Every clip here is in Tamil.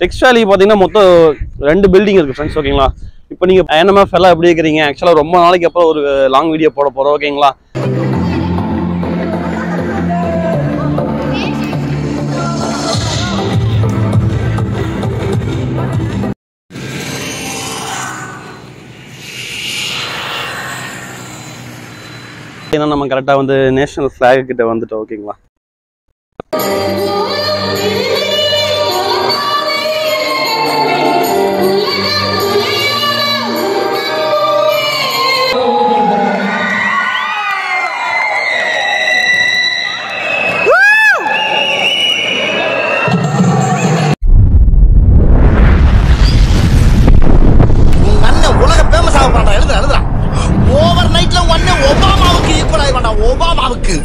டெக்ஸ்ட் வேலி பார்த்தீங்கன்னா மொத்தம் 2 பில்டிங் இருக்குது ஃப்ரெண்ட்ஸ். ஓகேங்களா? இப்போ நீங்கள் NMF எல்லாம் எப்படி இருக்கிறீங்க? ஆக்சுவலாக ரொம்ப நாளைக்கு அப்புறம் ஒரு லாங் வீடியோ போட போகிறோம். ஓகேங்களா? ஏன்னா நம்ம கரெக்டாக வந்து நேஷனல் ஃப்ளாக் கிட்ட வந்துட்டோம். ஓகேங்களா? ஒபாமாவுக்கு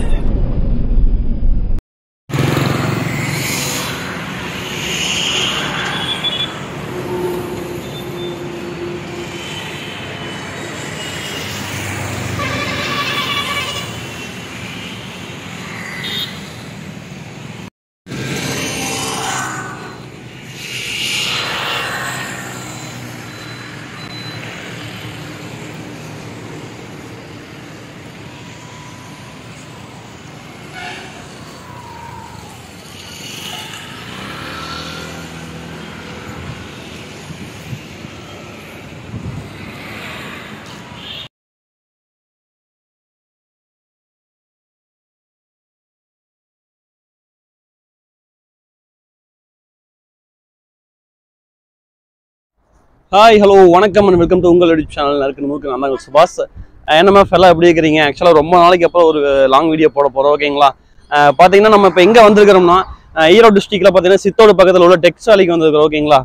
ஹாய் ஹலோ வணக்கம் அண்ட் வெல்கம் டு உங்கள் யூடியூப் சேனல். நறுக்கு நான் தான் சுபாஷ். NMF எல்லாம் எப்படி இருக்கிறீங்க? ஆக்சுவலாக ரொம்ப நாளைக்கு அப்புறம் ஒரு லாங் வீடியோ போட போகிறோம். ஓகேங்களா? பார்த்தீங்கன்னா நம்ம இப்போ எங்கே வந்திருக்கிறோம்னா ஈரோடு டிஸ்ட்ரிக்டில் பார்த்தீங்கன்னா சித்தோடு பக்கத்தில் உள்ள டெக்ஸ்ட் வேலிக்கு வந்திருக்கிறோம். ஓகேங்களா?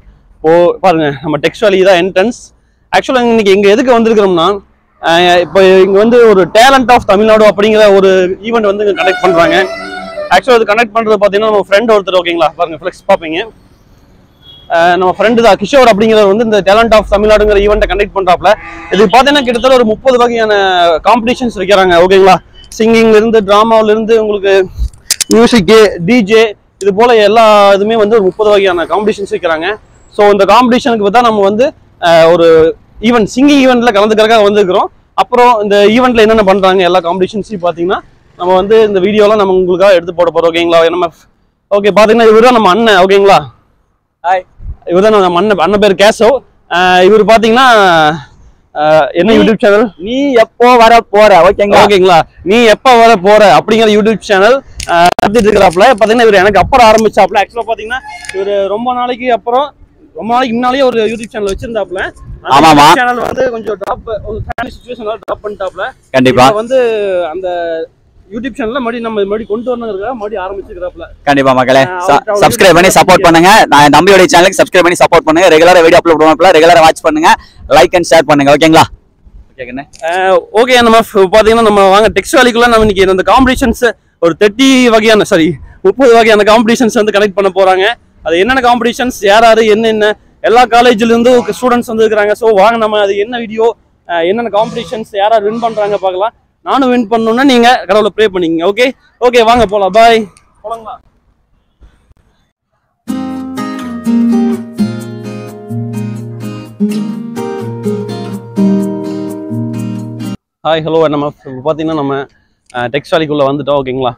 பாருங்கள், நம்ம டெக்ஸ்ட் வேலி தான் என்ட்ரன்ஸ். ஆக்சுவலாக இன்னைக்கு எங்கே எதுக்கு வந்திருக்கிறோம்னா இப்போ இங்கே வந்து ஒரு டேலண்ட் ஆஃப் தமிழ்நாடு அப்படிங்கிற ஒரு ஈவெண்ட் வந்து கனெக்ட் பண்ணுறாங்க. ஆக்சுவலாக இது கனெக்ட் பண்ணுறது பார்த்தீங்கன்னா நம்ம ஃப்ரெண்ட் ஒருத்தர். ஓகேங்களா? பாருங்கள், ஃப்ளெக்ஸ் பார்ப்பீங்க. நம்ம ஃப்ரெண்டு தான் கிஷோர் அப்படிங்கிறவர் வந்து இந்த டேலண்ட் ஆஃப் தமிழ்நாடுங்கிற ஈவெண்ட்டை கண்டக்ட் பண்ணுறாப்புல. இது பார்த்தீங்கன்னா கிட்டத்தட்ட ஒரு 30 வகையான காம்படிஷன்ஸ் வைக்கிறாங்க. ஓகேங்களா? சிங்கிங்லேருந்து ட்ராமாவிலேருந்து உங்களுக்கு மியூசிக்கு, டிஜே, இது போல் எல்லா இதுவுமே வந்து ஒரு 30 வகையான காம்படிஷன்ஸ் வைக்கிறாங்க. ஸோ இந்த காம்படிஷனுக்கு தான் நம்ம வந்து ஒரு ஈவெண்ட் சிங்கிங் ஈவெண்ட்டில் கலந்துக்கிறதுக்காக வந்துருக்கிறோம். அப்புறம் இந்த ஈவெண்ட்டில் என்னென்ன பண்ணுறாங்க எல்லா காம்படிஷன்ஸையும் பார்த்தீங்கன்னா நம்ம வந்து இந்த வீடியோலாம் நம்ம உங்களுக்காக எடுத்து போட போகிறோம். ஓகேங்களா? NMF. ஓகே, பார்த்தீங்கன்னா இவர் தான் நம்ம அண்ணன். ஓகேங்களா? ஹாய், இவர் தான் நம்ம அண்ணன் பேர் கேசவ். இவர் பார்த்தீங்கன்னா என்ன யூடியூப் சேனல் நீ எப்போ வர போற? ஓகேங்களா? ஓகேங்களா? நீ எப்போ வர போற அப்படிங்கிற யூடியூப் சேனல் நடத்திட்டு இருக்கிறாப்புல. பார்த்தீங்கன்னா இவர் எனக்கு அப்புறம் ஆரம்பிச்சாப்புல. ஆக்சுவலாக பார்த்தீங்கன்னா இவர் ரொம்ப நாளைக்கு முன்னாலேயே ஒரு யூடியூப் சேனல் வச்சிருந்தாப்புல. ஆமாமா, சேனல் வந்து கொஞ்சம் ஒரு ஃபேமிலி சிச்சுவேஷனால ட்ராப் பண்ணிட்டாப்புல. கண்டிப்பா வந்து அந்த யூடியூப் சேனல்ல மறுபடியும் கொண்டு வரணுங்கிறதுக்காக மறுபடியும் ஆரம்பிச்சிருக்காப்புல. கண்டிப்பா மக்களே, சப்ஸ்கிரைப் பண்ணி சப்போர்ட் பண்ணுங்க. நான் தம்பியோட சேனலுக்கு சப்ஸ்கிரைப் பண்ணி சப்போர்ட் பண்ணுங்க. ரெகுலரா வீடியோ அப்லோட் பண்ணுவாப்ல, ரெகுலரா வாட்ச் பண்ணுங்க, லைக் அண்ட் ஷேர் பண்ணுங்க. ஓகேங்களா? ஓகே, நம்ம பாத்தீங்கன்னா நம்ம வாங்க டெக்ஸ்ட் வேலிக்குள்ள நம்ம இன்னைக்கு இந்த காம்படிஷன்ஸ் ஒரு 30 வகையான காம்படிஷன்ஸ் வந்து கனெக்ட் பண்ண போறாங்க. அது என்னென்ன காம்படிஷன்ஸ், யாராரு, என்னென்ன எல்லா காலேஜ்ல இருந்து ஸ்டூடெண்ட்ஸ் வந்து இருக்கிறாங்க. ஸோ வாங்க நம்ம அது என்ன வீடியோ, என்னென்ன காம்படிஷன்ஸ், யாராரு வின் பண்றாங்க பார்க்கலாம். நானும் வின் பண்ணணும்னா நீங்க கடவுளை ப்ரே பண்ணிங்க. ஓகே ஓகே, வாங்க போலாம். பாய், போலாங்களா? Hi hello NMF. இப்போ பார்த்தீங்கன்னா நம்ம டெக்ஸ்ட் வேலிக்குள்ளே வந்துட்டோம். ஓகேங்களா?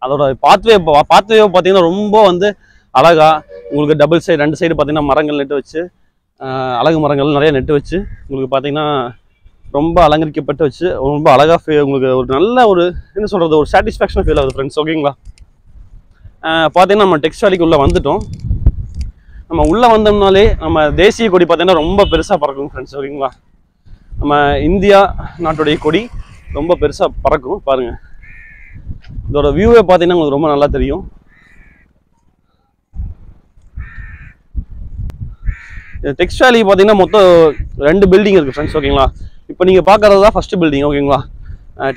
அதோட பாத்வே பார்த்தீங்கன்னா ரொம்ப வந்து அழகா உங்களுக்கு டபுள் சைடு 2 சைடு பார்த்தீங்கன்னா மரங்கள் நட்டு வச்சு, அழகு மரங்கள் நிறைய நட்டு வச்சு உங்களுக்கு பார்த்தீங்கன்னா ரொம்ப அலங்கரிக்கப்பட்டு வச்சு ரொம்ப அழகாக உங்களுக்கு ஒரு நல்ல ஒரு என்ன சொல்கிறது, ஒரு சாட்டிஸ்ஃபேக்ஷனாக ஃபீல் ஆகுது ஃப்ரெண்ட்ஸ். ஓகேங்களா? பார்த்தீங்கன்னா நம்ம டெக்ஸ்ட் வேலிக்கு உள்ளே வந்துட்டோம். நம்ம உள்ளே வந்தோம்னாலே நம்ம தேசிய கொடி பார்த்தீங்கன்னா ரொம்ப பெருசாக பறக்கும் ஃப்ரெண்ட்ஸ். ஓகேங்களா? நம்ம இந்தியா நாட்டுடைய கொடி ரொம்ப பெருசாக பறக்கும். பாருங்கள், இதோட வியூவே பார்த்தீங்கன்னா உங்களுக்கு ரொம்ப நல்லா தெரியும். டெக்ஸ்ட் வேலி பார்த்தீங்கன்னா மொத்தம் 2 பில்டிங் இருக்குது ஃப்ரெண்ட்ஸ். ஓகேங்களா? இப்போ நீங்கள் பார்க்குறது தான் ஃபஸ்ட்டு பில்டிங். ஓகேங்களா?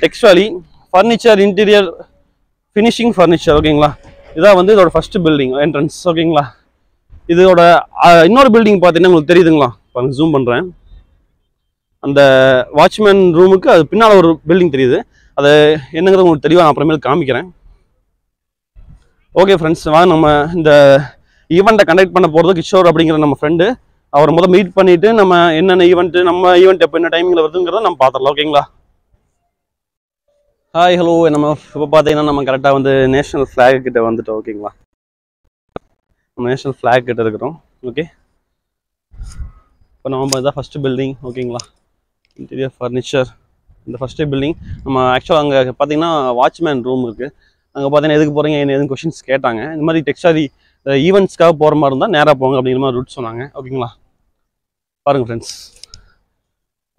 டெக்ஸ்ட் வேலி ஃபர்னிச்சர், இன்டீரியர், ஃபினிஷிங் ஃபர்னிச்சர். ஓகேங்களா? இதான் வந்து இதோட ஃபஸ்ட்டு பில்டிங் என்ட்ரன்ஸ். ஓகேங்களா? இதோட இன்னொரு பில்டிங் பார்த்தீங்கன்னா உங்களுக்கு தெரியுதுங்களா? இப்போ ஜூம் பண்ணுறேன். அந்த வாட்ச்மேன் ரூமுக்கு அது பின்னால் ஒரு பில்டிங் தெரியுது. அது என்னங்கிறது உங்களுக்கு தெளிவாக நான் அப்புறமேல் காமிக்கிறேன். ஓகே ஃப்ரெண்ட்ஸ், வாங்க நம்ம இந்த ஈவெண்ட்டை கண்டக்ட் பண்ண போகிறது கிஷோர் அப்படிங்கிற நம்ம ஃப்ரெண்டு. அவர் முதல்ல மீட் பண்ணிவிட்டு நம்ம என்னென்ன ஈவெண்ட்டு, நம்ம ஈவெண்ட் எப்போ என்ன டைமிங்கில் வருதுங்கிறத நம்ம பார்த்துடலாம். ஓகேங்களா? Hi hello. நம்ம இப்போ பார்த்தீங்கன்னா நம்ம கரெக்டாக வந்து நேஷனல் ஃப்ளாக் கிட்ட வந்துட்டோம். ஓகேங்களா? நம்ம நேஷனல் ஃப்ளாக் கிட்ட இருக்கிறோம். ஓகே, இப்போ நம்ம இதான் ஃபஸ்ட்டு பில்டிங். ஓகேங்களா? இன்டீரியர் ஃபர்னிச்சர் இந்த ஃபஸ்ட்டு பில்டிங். நம்ம ஆக்சுவலாக அங்கே பார்த்தீங்கன்னா வாட்ச்மேன் ரூம் இருக்குது. அங்கே பார்த்தீங்கன்னா எதுக்கு போகிறீங்க என்ன எதுவும் கொஷின்ஸ் கேட்டாங்க. இந்த மாதிரி டெக்ஸ்டைல் ஈவெண்ட்ஸ்க்காக போகிற மாதிரி இருந்தால் நேராக போங்க அப்படிங்கிற மாதிரி ரூட் சொன்னாங்க. ஓகேங்களா? பாருங்கள் ஃப்ரெண்ட்ஸ்,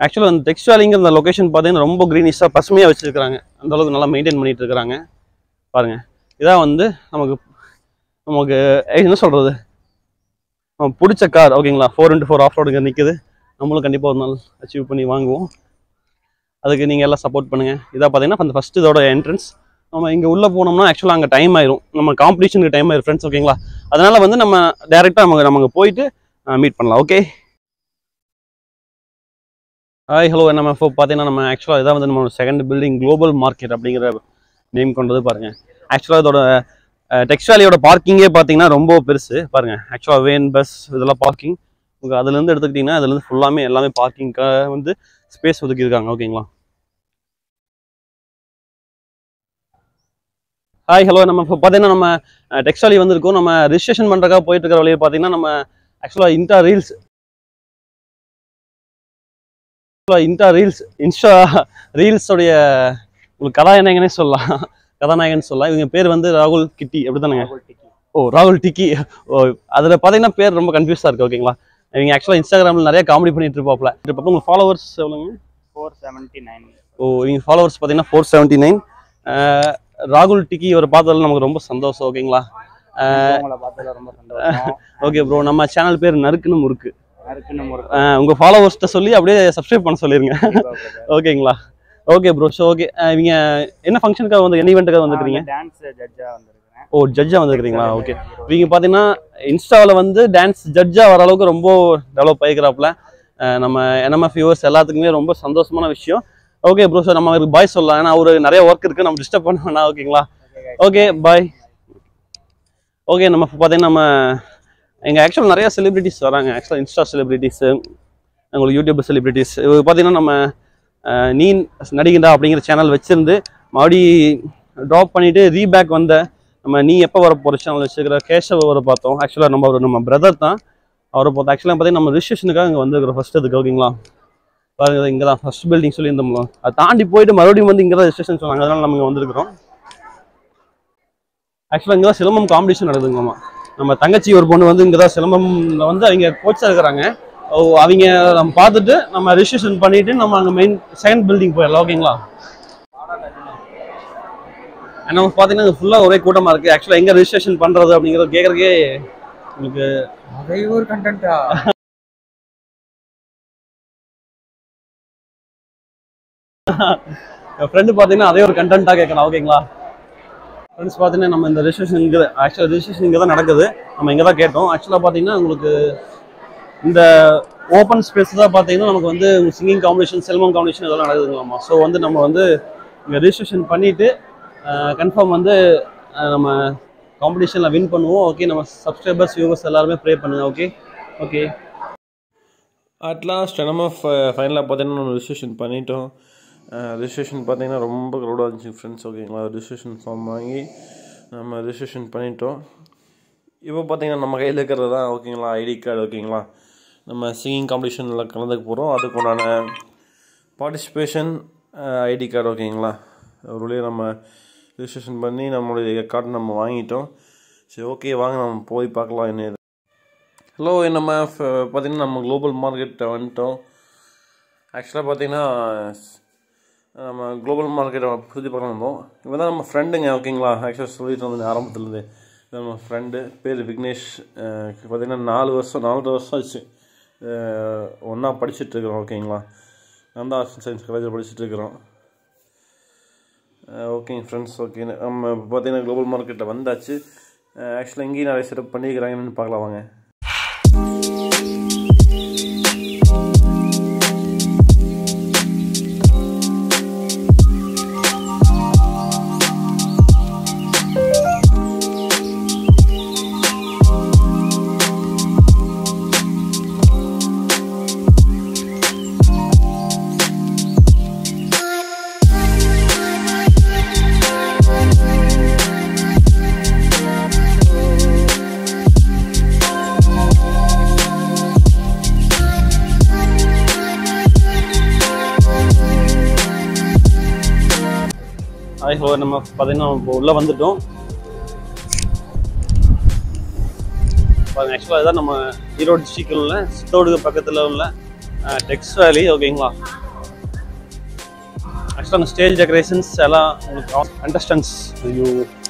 ஆக்சுவலாக அந்த டெக்ஸ்டைலிங்கிற அந்த லொக்கேஷன் பார்த்தீங்கன்னா ரொம்ப க்ரீனிஷாக பசுமையாக வச்சுருக்காங்க. அந்தளவுக்கு நல்லா மெயின்டைன் பண்ணிகிட்டு இருக்கிறாங்க. பாருங்கள், இதான் வந்து நமக்கு என்ன சொல்கிறது, நம்ம பிடிச்ச கார். ஓகேங்களா? 4x4 ஆஃப் ரோடுங்க நிற்குது. நம்மளும் கண்டிப்பாக ஒரு நாள் அச்சீவ் பண்ணி வாங்குவோம். அதுக்கு நீங்கள் எல்லாம் சப்போர்ட் பண்ணுங்கள். இதாக பார்த்தீங்கன்னா அந்த ஃபஸ்ட்டு இதோட என்ட்ரன்ஸ். நம்ம இங்கே உள்ளே போனோம்னா ஆக்சுவலாக அங்கே டைம் ஆயிரும், நம்ம காம்படிஷனுக்கு டைம் ஆயிரும் ஃப்ரெண்ட்ஸ். ஓகேங்களா? அதனால் வந்து நம்ம டேரெக்டாக நமக்கு போயிட்டு மீட் பண்ணலாம். Okay, hi hello. நம்ம இப்போ பார்த்தீங்கன்னா நம்ம ஆக்சுவலாக இதான் வந்து நம்ம செகண்ட் பில்டிங் குளோபல் மார்க்கெட் அப்படிங்கிற நேம் கொண்டது. பாருங்கள், ஆக்சுவலாக இதோட டெக்ஸ்டைலியோட பார்க்கிங்கே பார்த்தீங்கன்னா ரொம்ப பெருசு. பாருங்கள், ஆக்சுவலாக வேன் பஸ் இதெல்லாம் பார்க்கிங் உங்களுக்கு அதுலேருந்து எடுத்துக்கிட்டிங்கன்னா அதுலேருந்து ஃபுல்லாமே எல்லாமே பார்க்கிங்காக வந்து ஸ்பேஸ் ஒதுக்கியிருக்காங்க. ஓகேங்களா? Hi hello. நம்ம இப்போ பார்த்தீங்கன்னா நம்ம டெக்ஸ்டைலி வந்திருக்கோம். நம்ம ரிஜிஸ்ட்ரேஷன் பண்ணுறதுக்காக போயிட்டு இருக்கிற வழியை பார்த்தீங்கன்னா நம்ம ஆக்சுவலாக இன்ஸ்டா ரீல்ஸோடைய உங்களுக்கு கதாநாயகனே சொல்லலாம். இவங்க பேர் வந்து ராகுல் கிட்டி அப்படி தானுங்க? ராகுல் டிக்கி. அதில் பார்த்தீங்கன்னா பேர் ரொம்ப கன்ஃபியூஸாக இருக்குது. ஓகேங்களா? இவங்க ஆக்சுவலாக இன்ஸ்டாகிராமில் நிறைய காமெடி பண்ணிட்டு இருப்பாப்ல. இப்போ உங்களுக்கு ஃபாலோவர்ஸ் எவ்வளோங்க? 479. இவங்க ஃபாலோவர்ஸ் பார்த்தீங்கன்னா 479. ராகுல் டிக்கி இவரை பார்த்ததில் நமக்கு ரொம்ப சந்தோஷம். ஓகேங்களா? உங்களை பார்த்ததுல ரொம்ப சந்தோஷம். ஓகே ப்ரோ, நம்ம சேனல் பேர் நறுக்குன்னு முறுக்கு. உங்க ஃபாலோவர்ஸ்ட்ட சொல்லி அப்படியே சப்ஸ்கிரைப் பண்ண சொல்லிருங்க. ஓகேங்களா? Okay bro. ஸோ ஓகே, இவங்க என்ன ஃபங்க்ஷனுக்காக வந்து என்ன ஈவெண்ட்டுக்காக வந்துருக்கீங்க? டான்ஸ் ஜட்ஜா வந்திருக்கேன். ஜட்ஜா வந்துருக்கீங்களா? ஓகே, இவங்க பார்த்தீங்கன்னா இன்ஸ்டாவில் வந்து டான்ஸ் ஜட்ஜா வர அளவுக்கு ரொம்ப டெவலப் ஆகிக்கிறாப்புல. நம்ம NMF வியூவர்ஸ் எல்லாத்துக்குமே ரொம்ப சந்தோஷமான விஷயம். ஓகே ப்ரோ, சார் நம்ம அவருக்கு பாய் சொல்லலாம். ஏன்னா அவரு நிறைய ஒர்க் இருக்குது, நம்ம டிஸ்டர்ப் பண்ண வேணாம். ஓகேங்களா? Okay bye. ஓகே, நம்ம பார்த்தீங்கன்னா நம்ம எங்கள் ஆக்சுவலாக நிறைய செலிபிரிட்டிஸ் வராங்க. ஆக்சுவலாக இன்ஸ்டா செலிபிரிட்டிஸு, உங்களுக்கு யூடியூப் செலிபிரிட்டிஸ். இது பார்த்தீங்கன்னா நம்ம நீ நடிகண்டா அப்படிங்கிற சேனல் வச்சுருந்து மறுபடி ட்ராப் பண்ணிவிட்டு ரீபேக் வந்த நம்ம நீ எப்போ வர போகிற சேனல் வச்சுருக்கிற கேஷவ் வர பார்த்தோம். ஆக்சுவலாக நம்ம பிரதர் தான் அவரை பார்த்தோம். ஆக்சுவலாக பார்த்தீங்கன்னா நம்ம ரிஜிஸ்ட்ரேஷனுக்காக இங்கே வந்துருக்கிறோம் ஃபஸ்ட்டு. அதுக்கு ஓகேங்களா? பாருங்க, இங்கே தான் ஃபஸ்ட் பில்டிங் சொல்லியிருந்தோம்ல, அதை தாண்டி போயிட்டு மறுபடியும் வந்து இங்கே தான் ரிஜிஸ்ட்ரேஷன் சொன்னாங்க. அதனால் நம்ம இங்கே வந்திருக்கிறோம். ஆக்சுவலாக இங்கே தான் சிலம்பம் காம்படிஷன் நடக்குதுங்கம்மா. நம்ம தங்கச்சி ஒரு பொண்ணு வந்து இங்கே தான் சிலம்பம்ல வந்து அவங்க கோச்சாக இருக்கிறாங்க. அவங்க நம்ம பார்த்துட்டு நம்ம ரிஜிஸ்ட்ரேஷன் பண்ணிவிட்டு நம்ம அங்கே மெயின் செகண்ட் பில்டிங் போயிடலாம். ஓகேங்களா? நம்ம பார்த்தீங்கன்னா ஃபுல்லாக ஒரே கூட்டமாக இருக்குது. ஆக்சுவலாக எங்கே ரிஜிஸ்ட்ரேஷன் பண்ணுறது அப்படிங்கிறத கேட்குறதுக்கே உங்களுக்கு அதே ஒரு கண்டென்ட்டா? என் ஃப்ரெண்டு பார்த்தீங்கன்னா அதே ஒரு கண்டென்ட்டாக கேட்கலாம். ஓகேங்களா? ஃப்ரெண்ட்ஸ் பார்த்தீங்கன்னா நம்ம இந்த ரிஜிஸ்ட்ரேஷன் இங்கே தான் நடக்குது. நம்ம இங்கே தான் கேட்டோம். ஆக்சுவலாக பார்த்தீங்கன்னா உங்களுக்கு இந்த ஓப்பன் ஸ்பேஸ் தான் பார்த்தீங்கன்னா நமக்கு வந்து சிங்கிங் காம்படிஷன், சிலம்பம் காம்படிஷன் இதெல்லாம் நடக்குதுங்களாம்மா. ஸோ வந்து நம்ம வந்து இங்கே ரிஜிஸ்ட்ரேஷன் பண்ணிவிட்டு கன்ஃபார்ம் வந்து நம்ம காம்படிஷனில் வின் பண்ணுவோம். ஓகே, நம்ம சப்ஸ்கிரைபர்ஸ் வியூவர்ஸ் எல்லாருமே ப்ரே பண்ணுங்கள். ஓகே அட்லாஸ்ட் நம்ம ஃபைனலாக பார்த்தீங்கன்னா நம்ம ரிஜிஸ்ட்ரேஷன் பண்ணிட்டோம். ரிஜிஸ்ட்ரேஷன் பார்த்தீங்கன்னா ரொம்ப க்ரௌடாக இருந்துச்சு ஃப்ரெண்ட்ஸ். ஓகேங்களா? ரிஜிஸ்ட்ரேஷன் ஃபார்ம் வாங்கி நம்ம ரிஜிஸ்ட்ரேஷன் பண்ணிட்டோம். இப்போ பார்த்தீங்கன்னா நம்ம கையில் இருக்கிறது தான் ஓகேங்களா ஐடி கார்டு. ஓகேங்களா? நம்ம சிங்கிங் காம்படிஷனில் கலந்துக்க போகிறோம். அதுக்குண்டான பார்ட்டிசிபேஷன் ஐடி கார்டு. ஓகேங்களா? ஒரு வழியாக நம்ம ரிஜிஸ்ட்ரேஷன் பண்ணி நம்மளுடைய கார்டு நம்ம வாங்கிட்டோம். சரி, ஓகே வாங்க நம்ம போய் பார்க்கலாம் என்ன. ஹலோ, நம்ம பார்த்திங்கன்னா நம்ம குளோபல் மார்க்கெட்டை வந்துட்டோம். ஆக்சுவலாக பார்த்திங்கன்னா நம்ம குளோபல் மார்க்கெட்டை சுற்றி பார்க்கலாம் இருந்தோம். இப்போ தான் நம்ம ஃப்ரெண்டுங்க. ஓகேங்களா? ஆக்சுவலாக சொல்லிட்டு இருந்தேன் ஆரம்பத்துலேருந்து. நம்ம ஃப்ரெண்டு பேர் விக்னேஷ். பார்த்திங்கன்னா 4 வருஷம் ஆச்சு ஒன்றா படிச்சுட்ருக்குறோம். ஓகேங்களா? நான் தான் ஆர்ட்ஸ் அண்ட் சயின்ஸ் காலேஜில் படிச்சுட்ருக்குறோம். ஓகேங்க ஃப்ரெண்ட்ஸ். ஓகே, நம்ம இப்போ பார்த்திங்கன்னா குளோபல் மார்க்கெட்டில் வந்தாச்சு. ஆக்சுவலாக இங்கேயும் நிறைய செட்டப் பண்ணிக்கிறாங்கன்னு பார்க்கலாம் வாங்க. ஸோ நம்ம பார்த்தீங்கன்னா இப்போ உள்ளே வந்துட்டோம். ஆக்சுவலாக இதுதான் நம்ம ஈரோடு டிஸ்ட்ரிக்டில் உள்ள சித்தோடுக்கு பக்கத்தில் உள்ள டெக்ஸ் வேலி. ஓகேங்களா, ஆக்சுவலாக அந்த ஸ்டேஜ் டெக்கரேஷன்ஸ் எல்லாம் உங்களுக்கு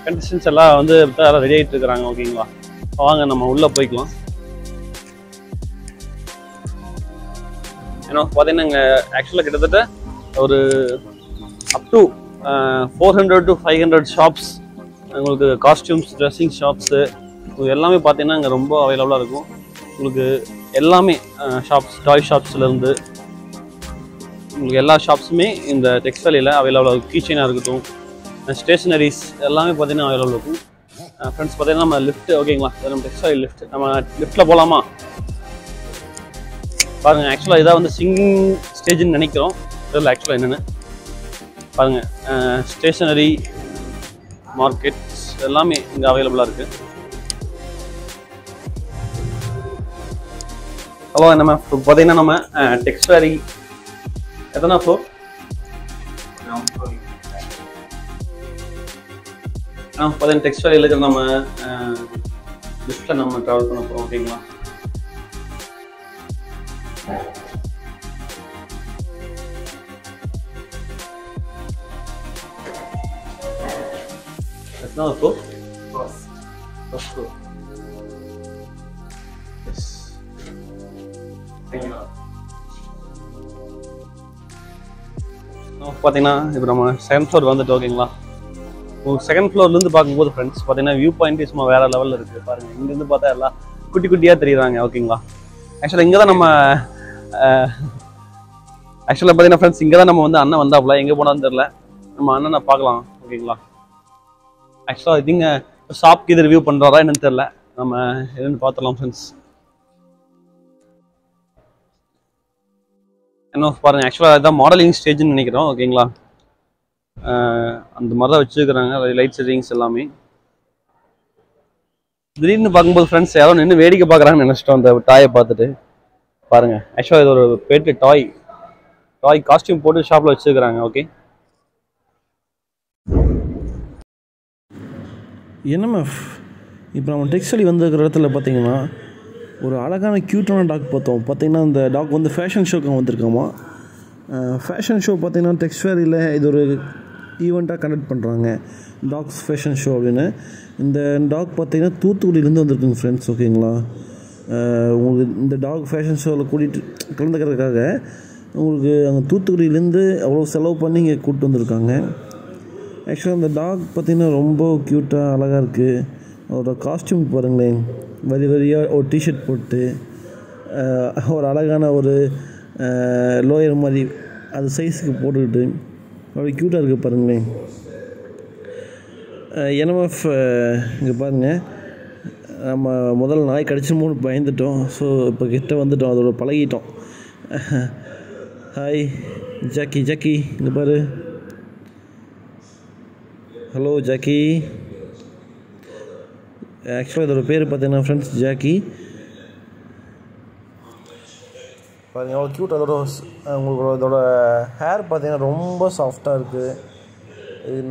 கண்டஸ்டன்ஸ் எல்லாம் வந்து ரெடி ஆகிட்டு இருக்கிறாங்க. ஓகேங்களா, வாங்க நம்ம உள்ளே போய்க்கலாம். ஏன்னா பார்த்தீங்கன்னா இங்கே ஆக்சுவலாக கிட்டத்தட்ட ஒரு அப் டு 400 to 500 ஷாப்ஸ், உங்களுக்கு காஸ்டியூம்ஸ், ட்ரெஸ்ஸிங் ஷாப்ஸு எல்லாமே பார்த்தீங்கன்னா இங்கே ரொம்ப அவைலபிளாக இருக்கும். உங்களுக்கு எல்லாமே ஷாப்ஸ், டாய் ஷாப்ஸ்லேருந்து உங்களுக்கு எல்லா ஷாப்ஸுமே இந்த டெக்ஸ் வேலியில் அவைலபிளாக இருக்கும். கீ செயினாக இருக்கட்டும், ஸ்டேஷ்னரிஸ் எல்லாமே பார்த்தீங்கன்னா அவைலபிள் இருக்கும். ஃப்ரெண்ட்ஸ் பார்த்தீங்கன்னா நம்ம லிஃப்ட். ஓகேங்களா, நம்ம டெக்ஸ் வேலி லிஃப்ட், நம்ம லிஃப்ட்டில் போகலாமா பாருங்கள். ஆக்சுவலாக இதாக வந்து சிங்கிங் ஸ்டேஜ்னு நினைக்கிறோம். இதில் ஆக்சுவலாக என்னென்னு பாருங்கள். ஸ்டேஷ்னரி, மார்க்கெட்ஸ் எல்லாமே இங்கே அவைலபிளாக இருக்குது. ஹலோ, நம்ம பார்த்தீங்கன்னா நம்ம டெக்ஸ் வேலி எத்தனை ஃப்ளோர்? பார்த்தீங்கன்னா டெக்ஸ் வேலியில் இருக்கிற நம்ம லிஃப்ட்டில் நம்ம ட்ராவல் பண்ண போகிறோம். ஓகேங்களா, எத்தனாவது ஃப்ளோர்? First floor. எஸ், பார்த்தீங்கன்னா இப்போ நம்ம செகண்ட் ஃப்ளோர் வந்துட்டு. ஓகேங்களா, செகண்ட் ஃப்ளோர்லேருந்து பார்க்கும்போது ஃப்ரெண்ட்ஸ் பார்த்தீங்கன்னா வியூ பாயிண்ட் சும்மா வேறு லெவலில் இருக்குது. பாருங்கள், இங்கேருந்து பார்த்தா எல்லாம் குட்டி குட்டியாக தெரியுறாங்க. ஓகேங்களா, ஆக்சுவலாக இங்கே தான் நம்ம பார்த்தீங்கன்னா ஃப்ரெண்ட்ஸ் இங்கே தான் நம்ம வந்து அண்ணன் வந்தாப்புல. எங்கே போனான்னு தெரில, நம்ம அண்ணனை பார்க்கலாம். ஓகேங்களா, ஆக்சுவலாக இதுங்க ஷாப்க்கு இது ரிவ்யூ பண்ணுறாரா என்னன்னு தெரில, நம்ம என்னென்னு பார்த்துடலாம் ஃப்ரெண்ட்ஸ். என்ன பாருங்கள், ஆக்சுவலாக அதுதான் மாடலிங் ஸ்டேஜ்னு நினைக்கிறோம். ஓகேங்களா, அந்த மாதிரி தான் வச்சுருக்கிறாங்க லைட் செட்டிங்ஸ் எல்லாமே. திடீர்னு பார்க்கும்போது ஃப்ரெண்ட்ஸ் யாரோ நின்று வேடிக்கை பார்க்குறாங்கன்னு நினச்சிட்டோம் அந்த டாயை பார்த்துட்டு. பாருங்கள், ஆக்சுவலாக இது ஒரு பெட்டு டாய் காஸ்டியூம் போட்டு ஷாப்பில் வச்சுருக்கிறாங்க. ஓகே, என்எம்எஃப் இப்போ நம்ம டெக்ஸ் வேலி வந்திருக்கிற இடத்துல பார்த்தீங்கன்னா ஒரு அழகான க்யூட்டான டாக் பார்த்தோம். பார்த்தீங்கன்னா இந்த டாக் வந்து ஃபேஷன் ஷோக்கு வந்திருக்காமா. ஃபேஷன் ஷோ பார்த்தீங்கன்னா டெக்ஸ் வேலியில் இது ஒரு ஈவெண்ட்டாக கண்டக்ட் பண்ணுறாங்க, டாக்ஸ் ஃபேஷன் ஷோ அப்படின்னு. இந்த டாக் பார்த்தீங்கன்னா தூத்துக்குடியிலேருந்து வந்திருக்குங்க ஃப்ரெண்ட்ஸ். ஓகேங்களா, உங்களுக்கு இந்த டாக் ஃபேஷன் ஷோவில் கூட்டிகிட்டு கலந்துக்கிறதுக்காக உங்களுக்கு அங்கே தூத்துக்குடியிலேருந்து அவ்வளோ செலவு பண்ணி இங்கே கூப்பிட்டு வந்திருக்காங்க. ஆக்சுவலாக இந்த டாக் பார்த்திங்கன்னா ரொம்ப க்யூட்டாக அழகாக இருக்குது. அதோட காஸ்டியூம் பாருங்களேன், வரியாக ஒரு டிஷர்ட் போட்டு ஒரு அழகான ஒரு லோயர் மாதிரி அது சைஸுக்கு போட்டுக்கிட்டு அவ்வளோ க்யூட்டாக இருக்குது பாருங்களேன். என்எம்எஃப் இங்கே பாருங்கள், நம்ம முதல்ல நாய் கடிச்சிருமோன்னு பயந்துட்டோம். ஸோ இப்போ கிட்ட வந்துட்டோம், அதோட பழகிட்டோம். ஹாய் ஜாக்கி, இங்கே பாரு. Hello Jackie. ஆக்சுவலாக இதோட பேர் பார்த்தீங்கன்னா ஃப்ரெண்ட்ஸ் ஜாக்கி. பாருங்கள் எவ்வளோ க்யூட். உங்களுக்கு இதோட ஹேர் பார்த்தீங்கன்னா ரொம்ப சாஃப்டாக இருக்குது. இது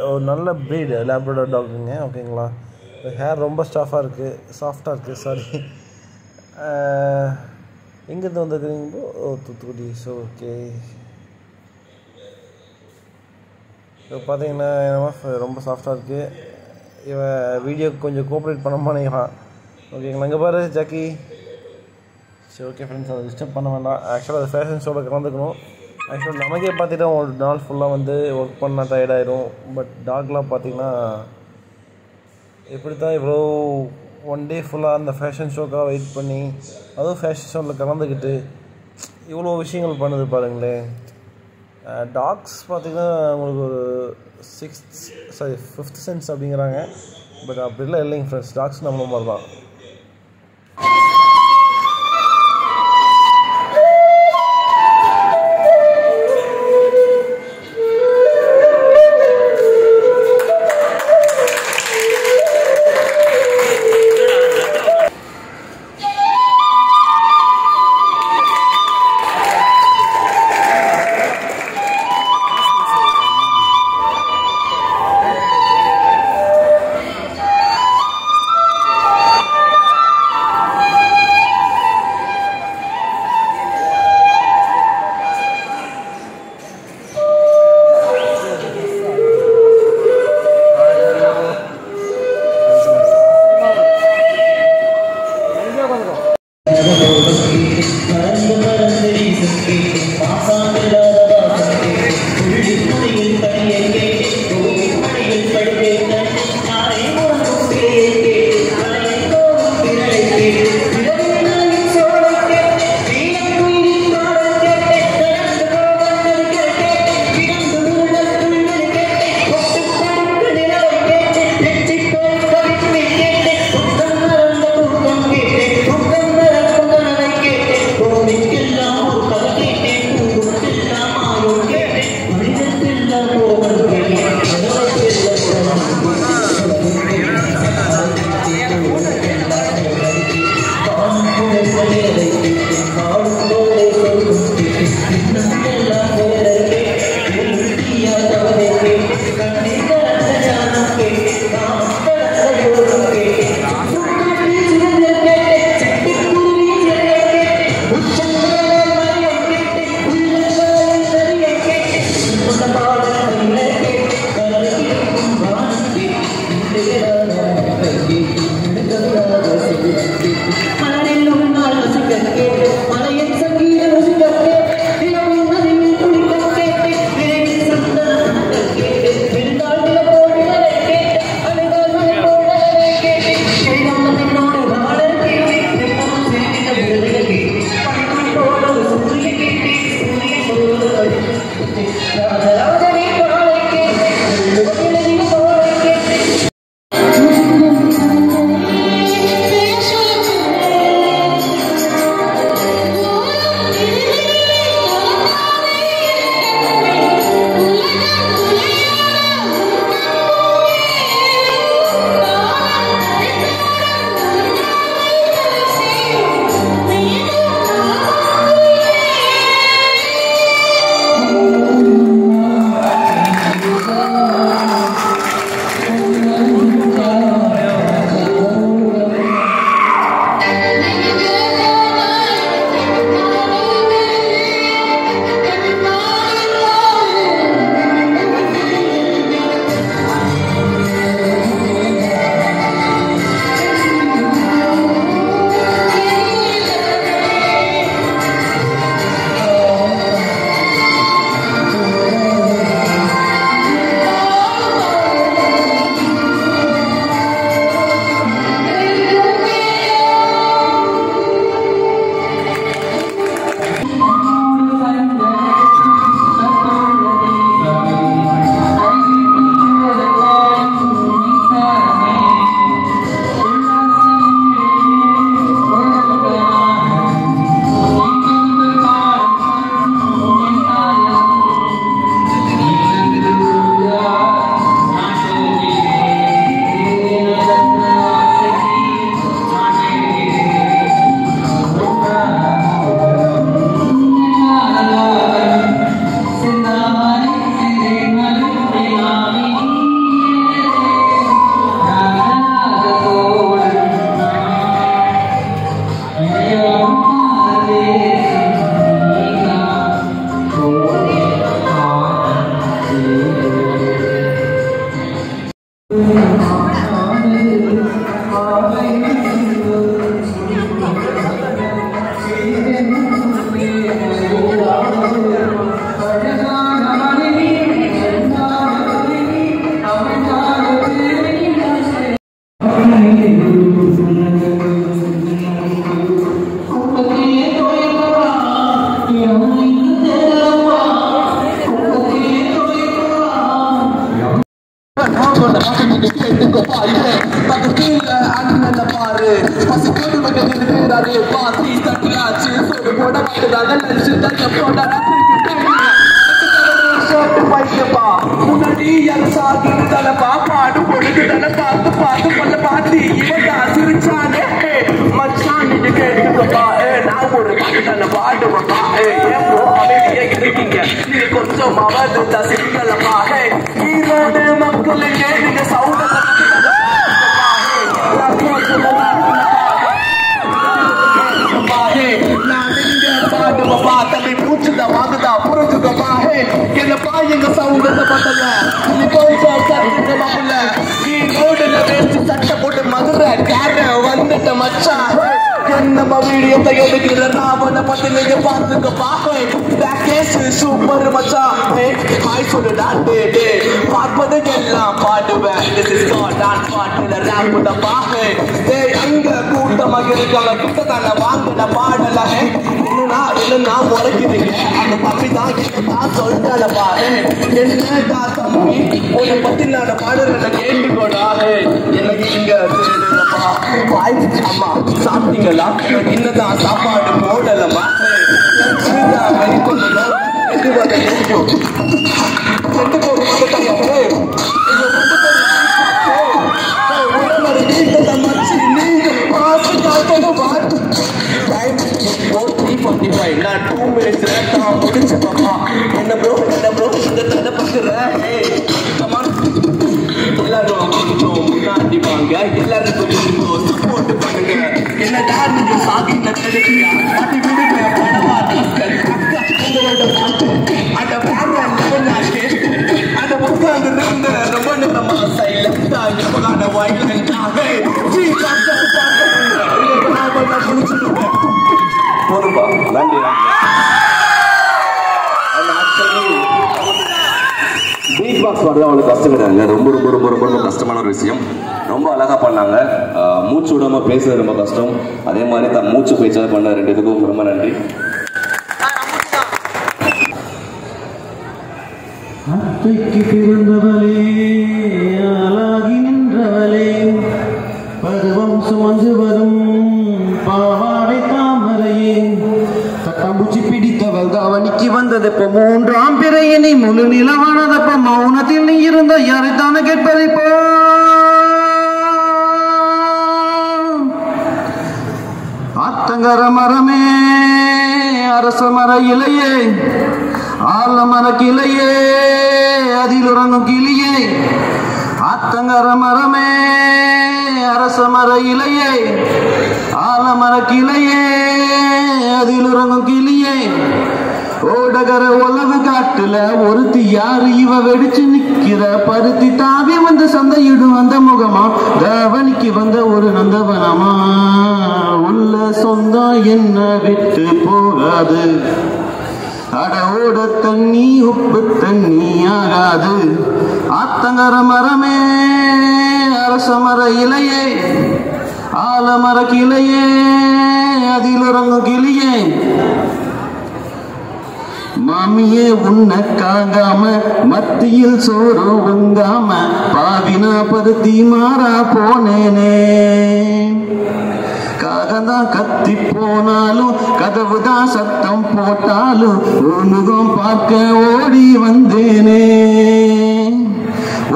ஒரு நல்ல ப்ரீடு லேப்ரடார் டாக்குங்க. ஓகேங்களா, ஹேர் ரொம்ப சாஃப்டாக இருக்குது. சாரி, எங்கேருந்து வந்துருக்குறீங்களோ? தூத்துக்குடி. ஸோ ஓகே, இப்போ பார்த்தீங்கன்னா ரொம்ப சாஃப்டாக இருக்குது. இவன் வீடியோக்கு கொஞ்சம் கோஆப்ரேட் பண்ண மாட்டேங்கிறான். ஓகேங்களா, இங்கே பாரு ஜாக்கி. சரி ஓகே ஃப்ரெண்ட்ஸ், அதை டிஸ்டர்ப் பண்ண வேண்டாம். ஆக்சுவலாக அது ஃபேஷன் ஷோவில் கலந்துக்கணும். ஆக்சுவலாக நமக்கே பார்த்துட்டு ஒரு நாள் ஃபுல்லாக வந்து ஒர்க் பண்ணால் டயர்டாயிடும். பட் டாக்லாம் பார்த்திங்கன்னா எப்படி தான் இவ்வளோ ஒன் டே ஃபுல்லாக அந்த ஃபேஷன் ஷோக்காக வெயிட் பண்ணி அதுவும் ஃபேஷன் ஷோவில் கலந்துக்கிட்டு இவ்வளோ விஷயங்கள் பண்ணுது பாருங்களேன். டாக்ஸ் பார்த்திங்கன்னா உங்களுக்கு ஒரு 5th சென்ஸ் அப்படிங்கிறாங்க. பட் அப்படிலாம் இல்லைங்க ஃப்ரெண்ட்ஸ், டாக்ஸ் நம்மள மாதிரி தான். Time 2 minutes தான் முடிச்சு பாப்பா என்ன ப்ரோ இந்த தடை பார்க்குற கமான் எல்லாரும் கொஞ்சம் முன்னாடி வாங்க எல்லாரும் கொஞ்சம் சப்போர்ட் பண்ணுங்க என்னடா நீங்க சாதின தடுக்கியா மாட்டி விடுங்க பணவாட்டி உங்களோட பாட்டு அட பாரு அட உட்கார்ந்து இருந்து ரொம்ப நேரமா சைலண்டா எப்பகான வாயிலாக போதும்பா நன்றி பீட் பாக்ஸ் பாடுறது அவ்வளோ கஷ்டம் கிடையாதுங்க ரொம்ப ரொம்ப ரொம்ப ரொம்ப ரொம்ப கஷ்டமான ஒரு விஷயம் ரொம்ப அழகாக பண்ணாங்க மூச்சு விடாம பேசுறது ரொம்ப கஷ்டம் அதே மாதிரி தான் மூச்சு பேச்சாக பண்ண 2 இதுக்கும் ரொம்ப நன்றி அத்தைக்கு பிறந்தவளே ஆளாகி நின்றவளே பருவம் சுமந்து வரும் பாவாடை தாமரையே தட்டாம்பூச்சி பிடித்தவள் தாவணிக்கு வந்ததப்ப 3ஆம் பிறையினை முழு நிலவானதப்ப மௌனத்தில் நீ இருந்த யாரைத்தானே கேட்பதைப்போ ஆத்தங்கர மரமே அரச மர இலையே ஆலமர கிளையே அதில் உறங்கும் கிளியே ஆத்தங்கர மரமே அரச மர இலையே ஆலமர கிளையே அதில் உறங்கும் கிளியே ஓடகர உலக காட்டுல ஒருத்தி யாரு இவ வெடிச்சு நிக்கிற பருத்தி தாவி வந்து சந்தையிடும் அந்த முகமா தவணிக்கு வந்த ஒரு நந்தவனமா உள்ள சொந்தம் என்ன விட்டு போகாது அட ஓட தண்ணி உப்பு தண்ணி ஆகாது ஆத்தங்கர மரமே அரச மர இலையே ஆலமர கிளையே அதில் உறங்கும் கிளியே மாமியே உன்னை காங்காம மத்தியில் சோறு உங்காம பாவினா பருத்தி மாறா போனேனே காகந்தான் கத்தி போனாலும் கதவுதான் சத்தம் போட்டாலும் முகம் பார்க்க ஓடி வந்தேனே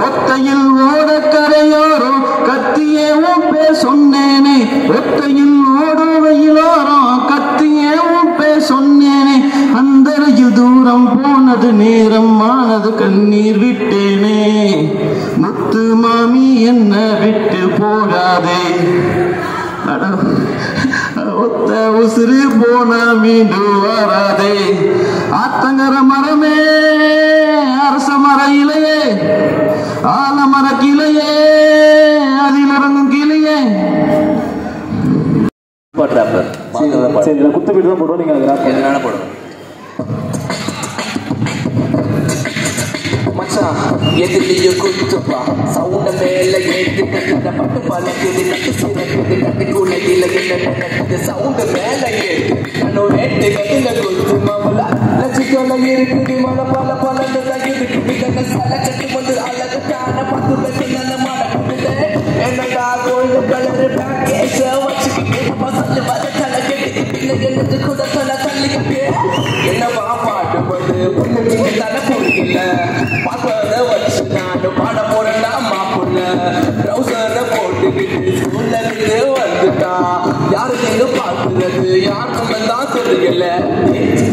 ஒத்தையில் ஓடக்கரையோரம் கத்தியே உன் பேர் சொன்னேனே ஒத்தையில் ஓடும் வெயிலோரம் கத்தியே உன் பேர் சொன்னேனே அந்தரையில் தூரம் போனது நேரம் ஆனது கண்ணீர் விட்டேனே முத்து மாமி என்ன விட்டு போகாதே ஒத்த உசுறு போன மீண்டும் வராதே ஆத்தங்கர மரமே அரச மர இலையே ஆலமர கிளையே அதில் இறங்கும் கிளியே குத்து வீடு தான் போடுவோம் நீங்க எதனால போடுவோம் மச்சான் எதிரியும் குத்துப்பா சவுண்ட மேல ஏத்து கட்டிட பட்டு பழக்குது நட்டு சிறக்குது நட்டு குலையில என்ன நடக்குது சவுண்ட மேல ஏத்து கண்ணோட எட்டு கட்டில குத்து மாமலா லட்சிக்கொள்ள இருக்குது மழை பல பலந்துதான் இருக்குது கண்ண சல கட்டி வந்து அழகுக்கான பத்து பெற்று நல்ல மழை கொடுக்குது என்னடா கோல்டு கலரு பேக்கேஜ வச்சுக்கிட்டு பசங்க வர தலை கெட்டு பிள்ளை எழுந்து கூட தலை தள்ளிக்கிட்டு என்னவா பாட்டுப்படு பொண்ணுக்கு தலை கொடுக்கல பாப்பத வச்சு நான் பாட போறேன்னா மாப்புள்ள ட்ரௌசரை போட்டுக்கிட்டு ஸ்கூல்ல இருந்து வந்துட்டான் யாரு எங்க பாக்குறது யாருக்கும் தான் சொல்லுங்கல்ல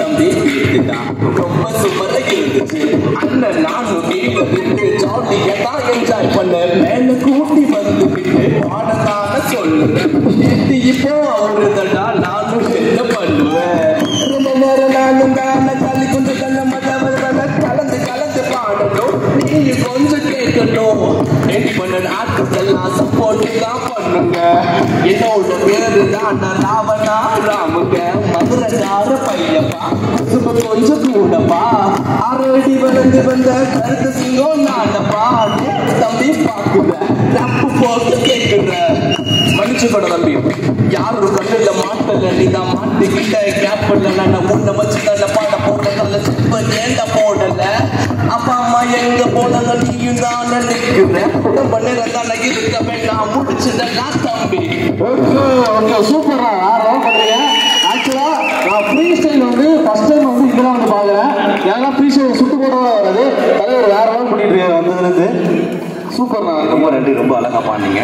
தம்பி கேட்டுட்டான் ரொம்ப சுமரை இருந்துச்சு அண்ணன் நானும் வீட்டுல இருந்து ஜாலியா தான் என்ஜாய் பண்ண மேல கூட்டி வந்துக்கிட்டு பாடத்தான சொல்லுறேன் இப்போ அவரு தடா நானும் என்ன பண்ணுவேன் ரொம்ப நேரம் நானும் தான தள்ளி கொஞ்சம் தள்ள மதவர கலந்து கலந்து பாடணும் நீங்க கொஞ்சம் கேட்கணும் ரெடி பண்ண ஆர்டிஸ்ட் எல்லாம் சப்போர்ட் தான் பண்ணுங்க என்னோட பேரு தான் ராவணா ராமுங்க மதுரகார பையப்பா சும்மா கொஞ்சம் கூடப்பா அரடி வளர்ந்து வந்த கருத்து சிங்கம் நானப்பா தம்பி பாக்குறேன் தப்பு போட்டு கேட்குறேன் மன்னிச்சுக்கோட தம்பி யாரும் கண்ணுல மாட்டல நீதான் மாட்டிக்கிட்ட கேப்ல நான் உன்னை வச்சு நல்ல பாட போட நல்ல சிப்ப ஏண்ட போடல அப்பா அம்மா எங்க போனத நீயும் தான் நினைக்கிறேன் ரொம்ப நேரம் தானே இருக்க வேண்டாம் முடிச்சுடலாம் தம்பி சூப்பரா ஆர்வம் பண்றீங்க ஆக்சுவலா நான் ஃப்ரீ ஸ்டைல் வந்து ஃபர்ஸ்ட் டைம் வந்து இப்பதான் வந்து பாக்குறேன் ஏன்னா ஃப்ரீ ஸ்டைல் சுட்டு போட வராது தலைவர் வேற மாதிரி பண்ணிட்டு வந்ததுலேருந்து சூப்பர்ண்ணா ரொம்ப நன்றி ரொம்ப அழகா பாடுனீங்க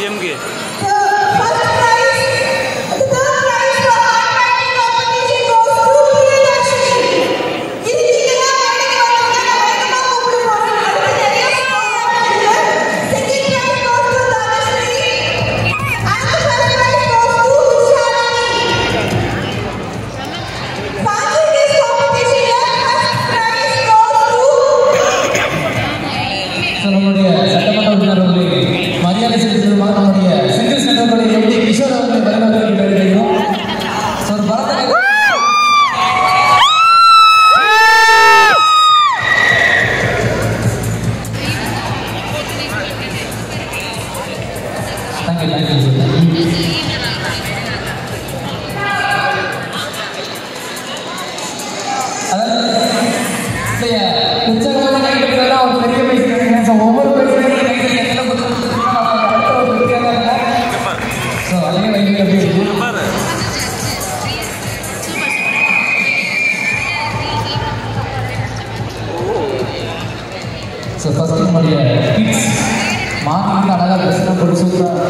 டிஎம்கே. நம்முடைய சட்டமன்ற உறுப்பினர்களே மரியாதை செலுத்துவதாக நம்முடைய சிங்கிள் சென்டர்களுடைய எப்படி கிஷோர் அவர்களை வரவேற்கிறோம். ஒரு பரத ஃபர்ஸ்ட் நம்முடைய கிட்ஸ் மார்க்கிங் அழகாக பிரச்சனை போட்டு சூப்பராக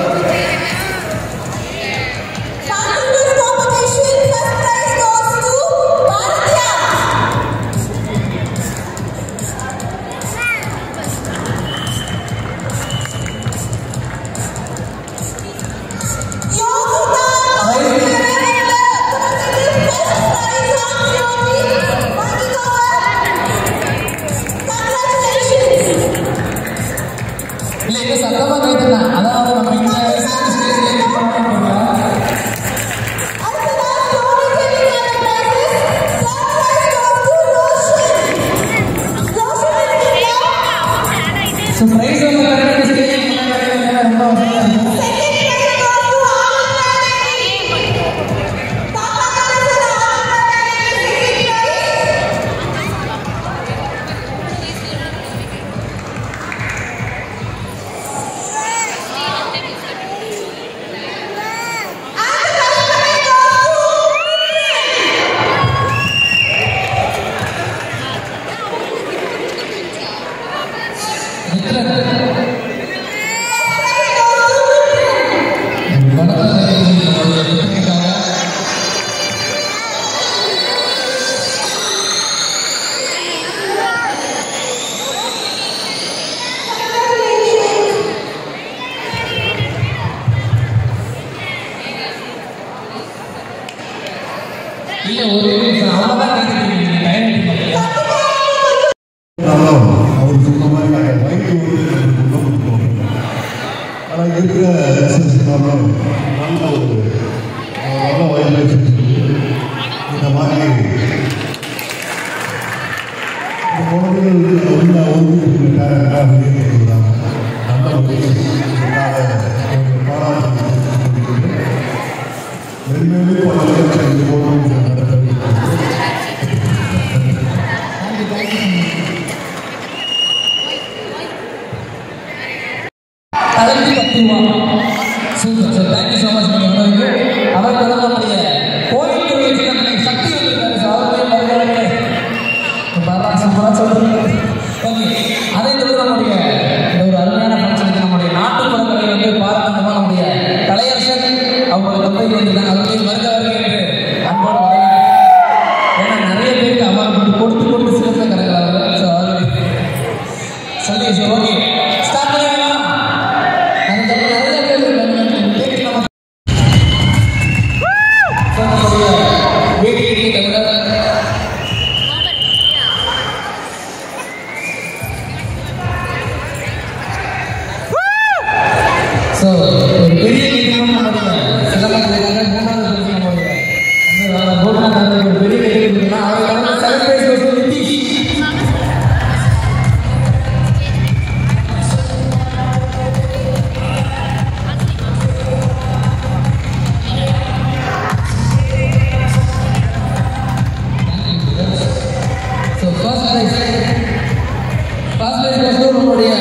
நம்முடைய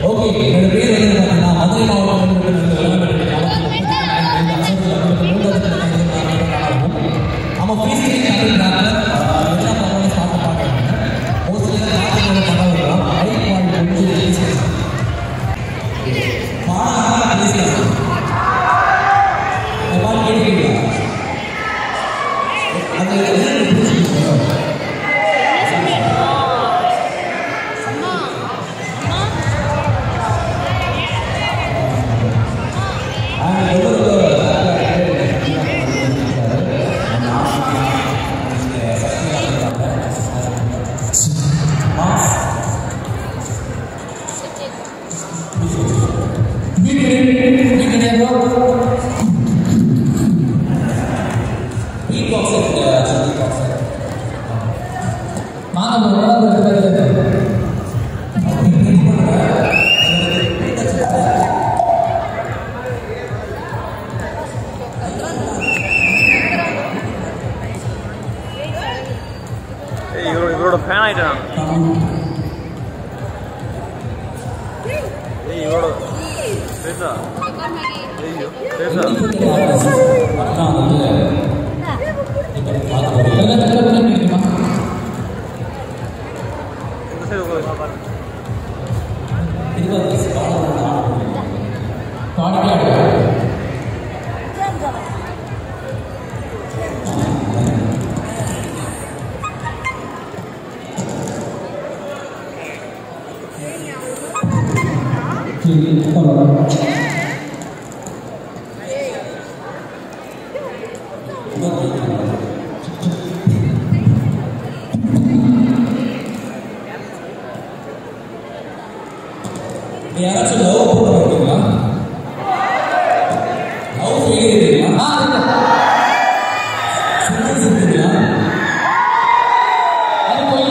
ஓகே, என்னோட பேர் வந்து பார்த்தீங்கன்னா மதுரை மாவட்டத்தில் நம்ம ஃபீஸ்டிங் அப்படின்றாங்க என்ன பண்ணணும் பார்த்து பார்க்குறாங்க மோஸ்ட்லி பார்த்து பண்ணலாம் ஹை குவாலிட்டி பாடம் பேசலாம் பாடம் கேட்குறீங்களா இவரோட ஃபேன் ஆயிட்டேன் இவரோட பேசா பேசா யாராச்சும் லவ் பண்ண மாட்டீங்களா? லவ் செய்கிறீங்களா? சொல்றீங்களா? அது போய்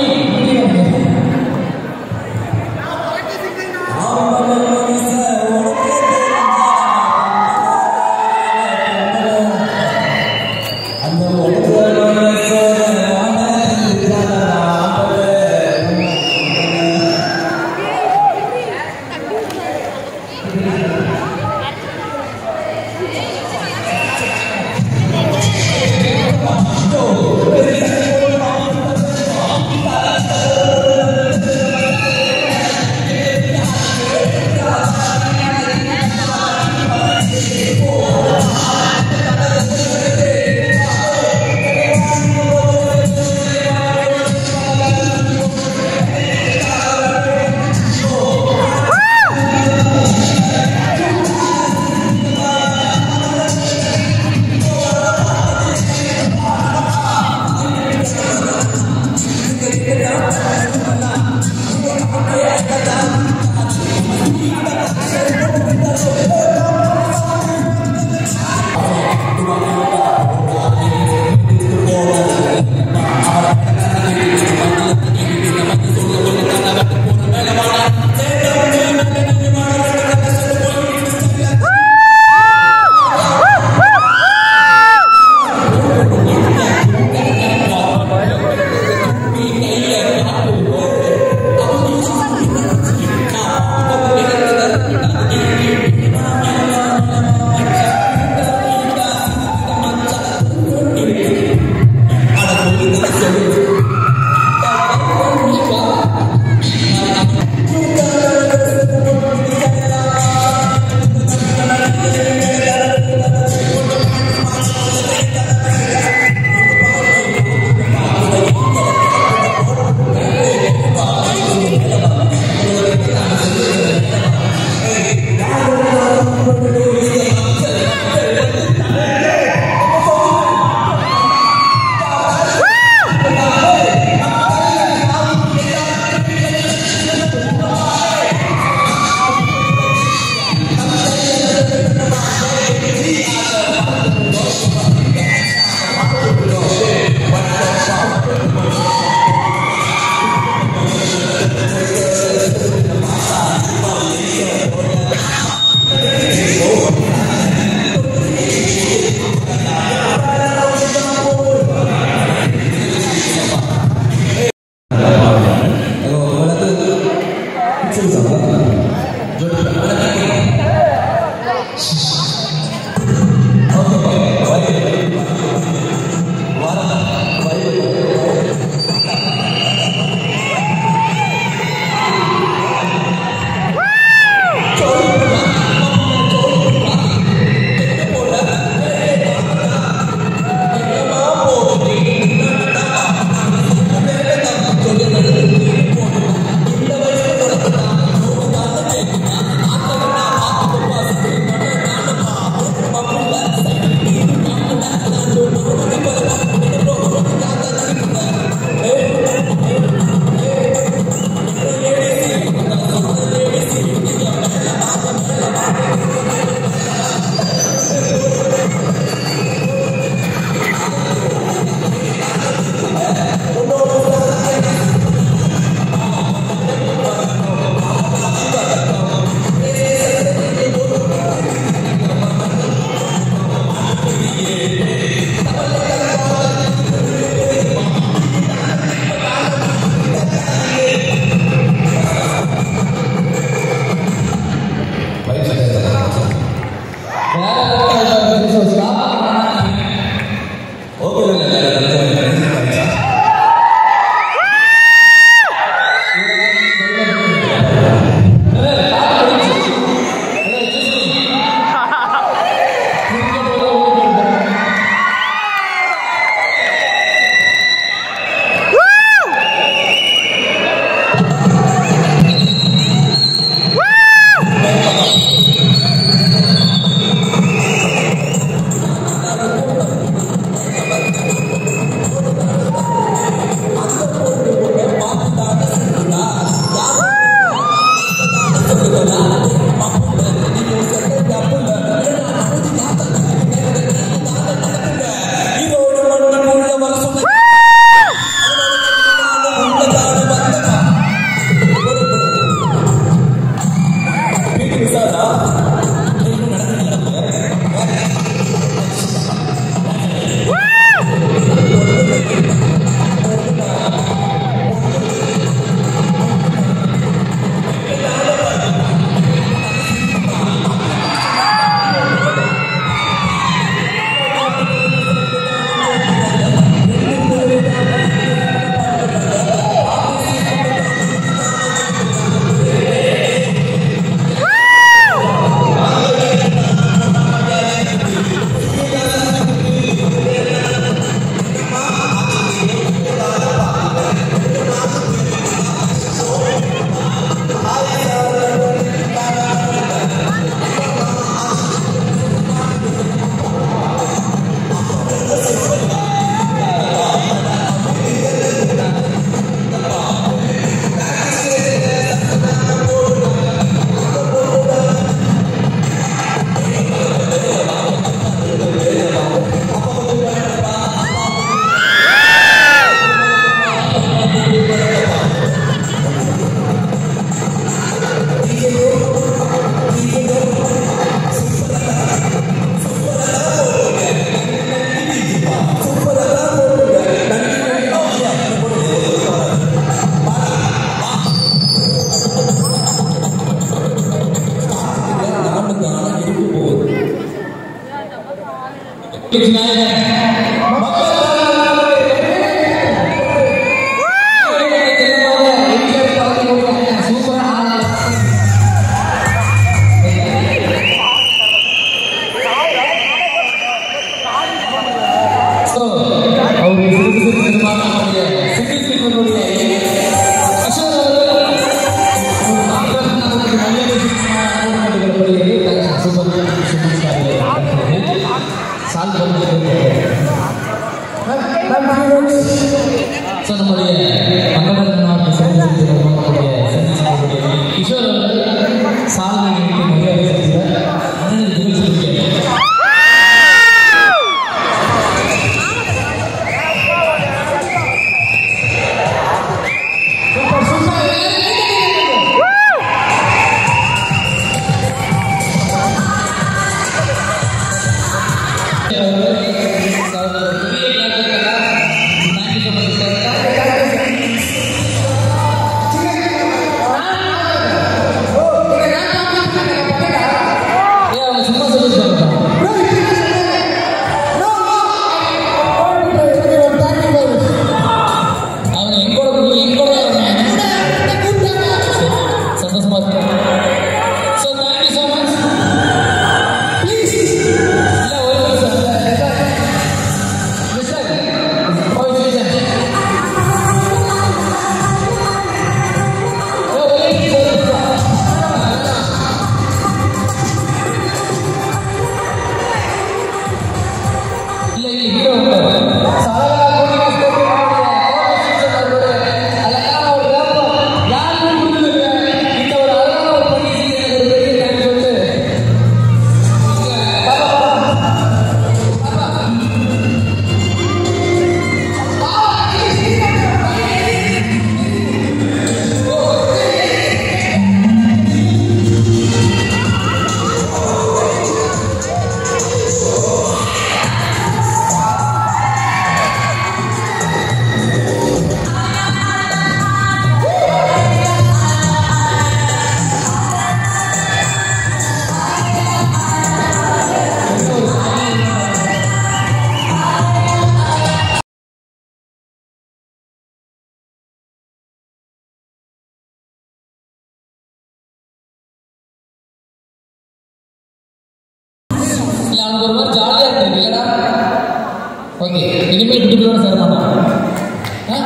ஓகே இனிமேல் வீட்டுக்குள்ள சேர மாட்டான்.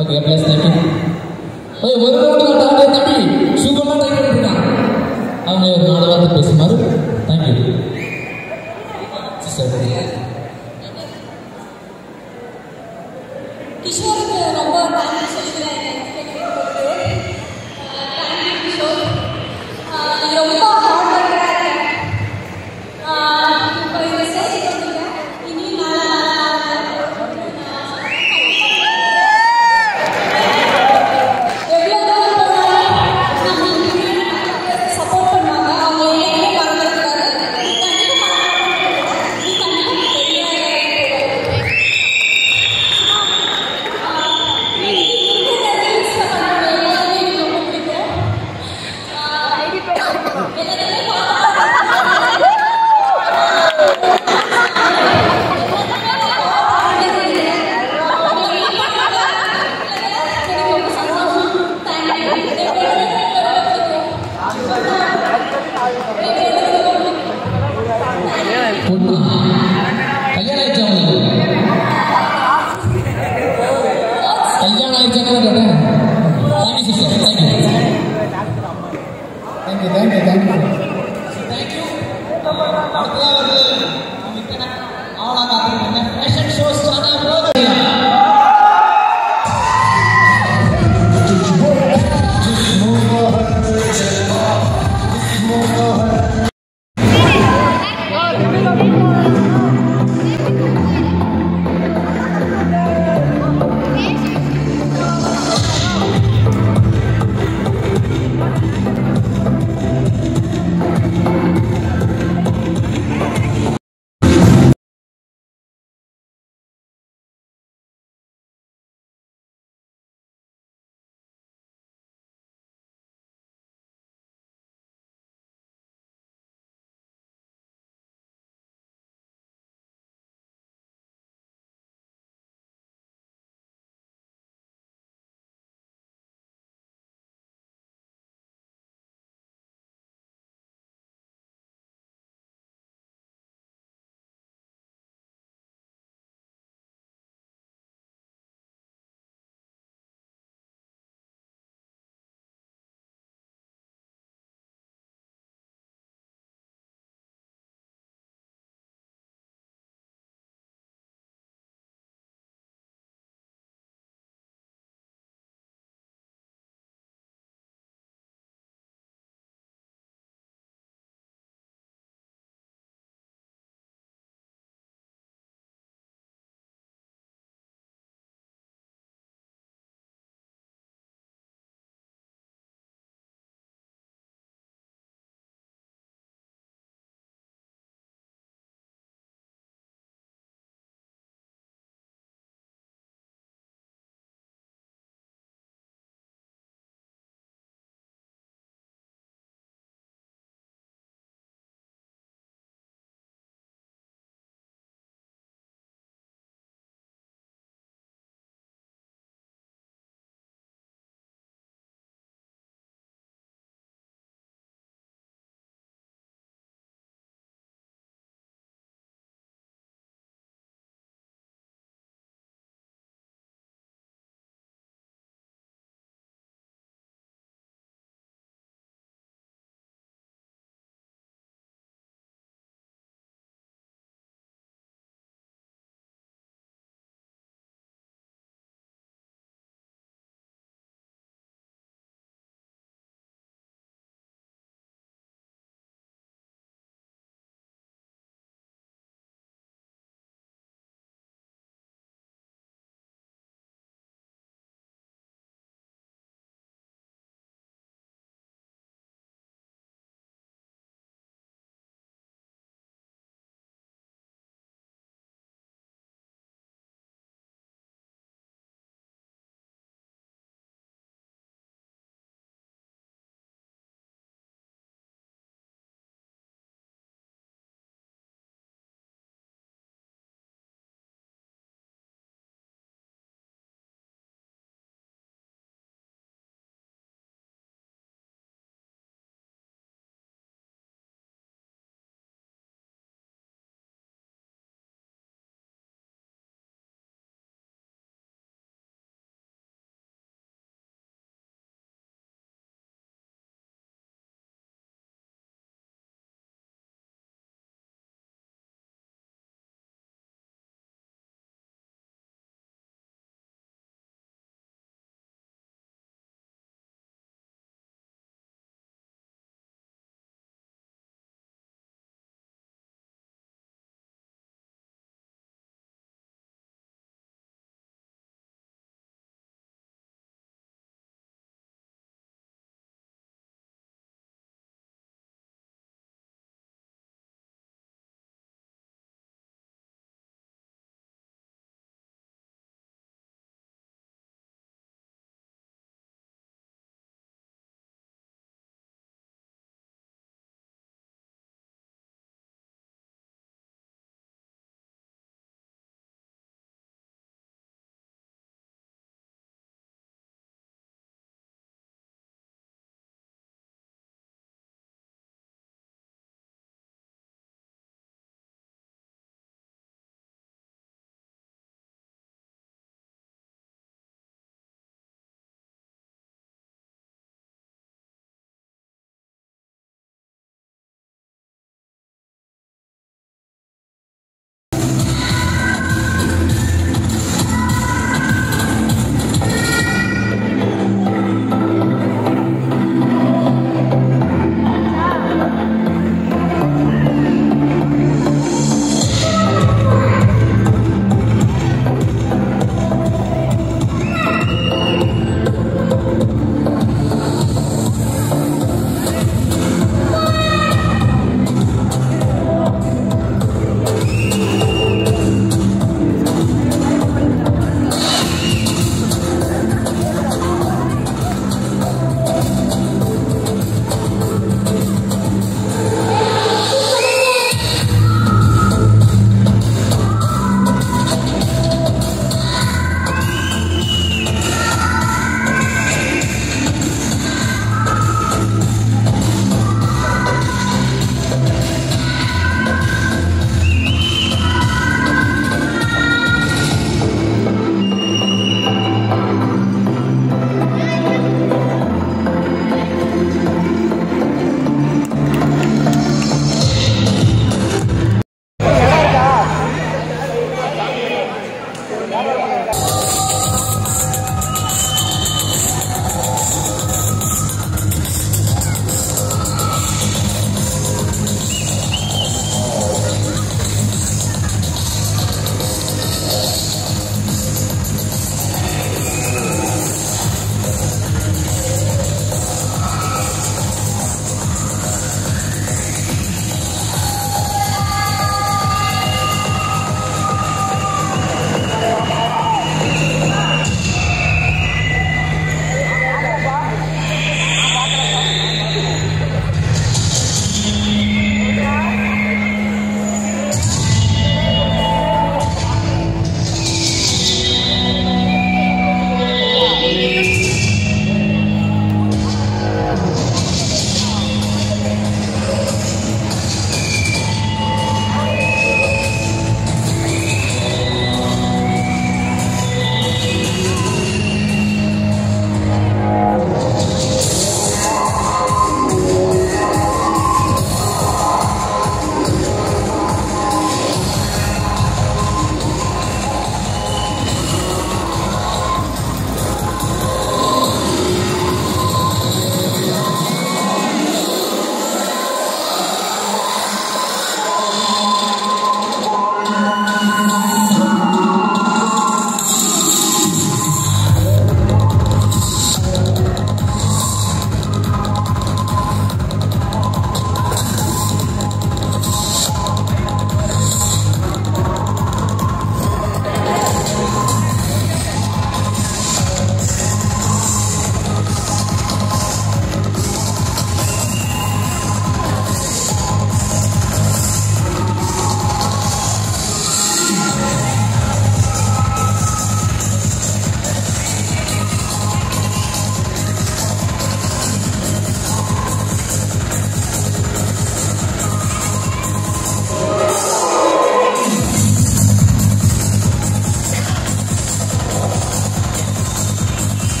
Okay plus thank you. ஓய் ஒரு ரவுண்டு கட்டாவே தம்பி சூப்பரா ட்ரை பண்ணிருக்கான். அவங்க ஒரு 4 வார்த்தை பேசுமாறு. தேங்க்யூ. கிஷோருக்கு ரொம்ப தேங்க்ஸ் சொல்லிக்கிறேன். தேங்க்யூ கிஷோர். ரொம்ப ஹார்ட் ஒர்க்கராக இருக்கேன். இப்போ இந்த ஸ்டேஜ் வந்துருக்கேன். இனியும் எவ்வளோ தூரம் போனாலும் நம்ம சப்போர்ட் பண்ணுவாங்க. அவங்க ஏன் மறந்துருக்காரு. நீ கண்டிப்பாக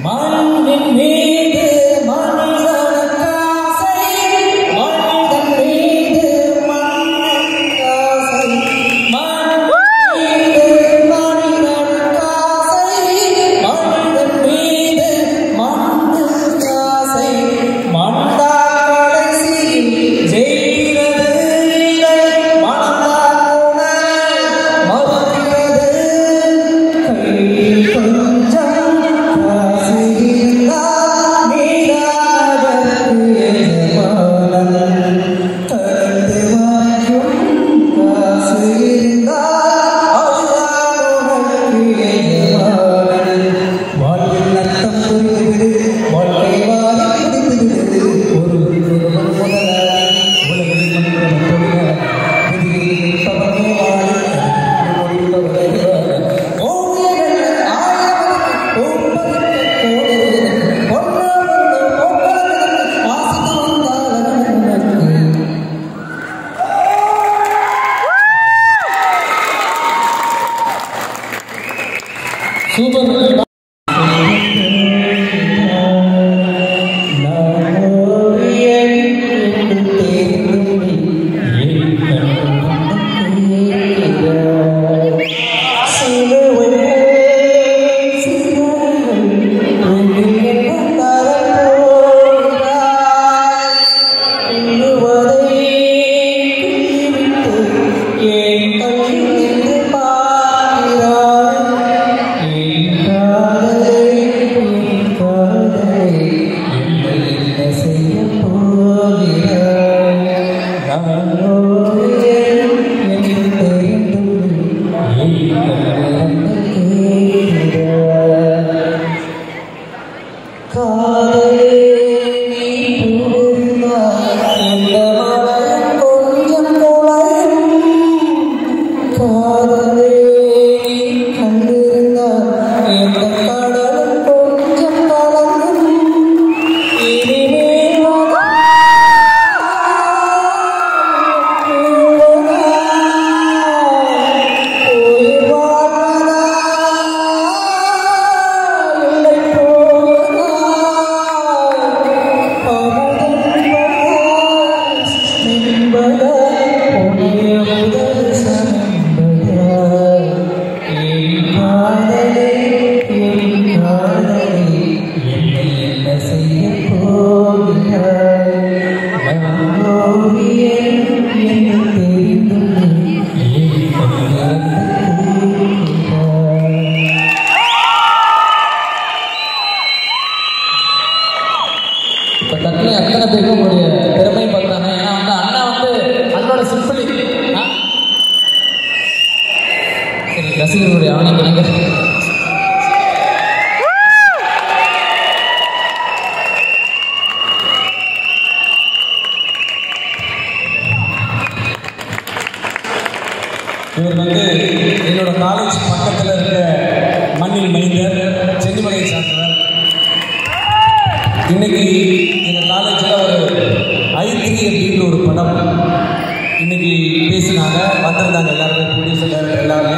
மண்ணின் மீது மனிதன் ஆசை, மனிதன் மீது மண்ணின் ஆசை, மண்ணின் மீது மனிதன் ஆசை, மனிதன் மீது மண்ணின் ஆசை, மனதால் கடைசியில் ஜெயிக்கிறது இல்லை, மனதால் மறுக்கிறது கை கொஞ்சம் சூப்பர். எத்தனை பேருக்கு உங்களுடைய திறமை பார்க்குறாங்க. ஏன்னா வந்து அண்ணா வந்து அண்ணோட சிம்பிளி சரி ரசிகர்களுடைய ஆணைங்க இவர் வந்து என்னோட காலேஜ் பக்கத்தில் இருக்க மண்ணில் மைந்தர் சென்னிமலை சார்ந்தவர். இன்னைக்கு எங்கள் காலேஜில் ஒரு I3 அப்படின்ற ஒரு படம் இன்னைக்கு பேசினாங்க, வந்திருந்தாங்க எல்லாருமே, ப்ரொடியூசர் எல்லாருமே.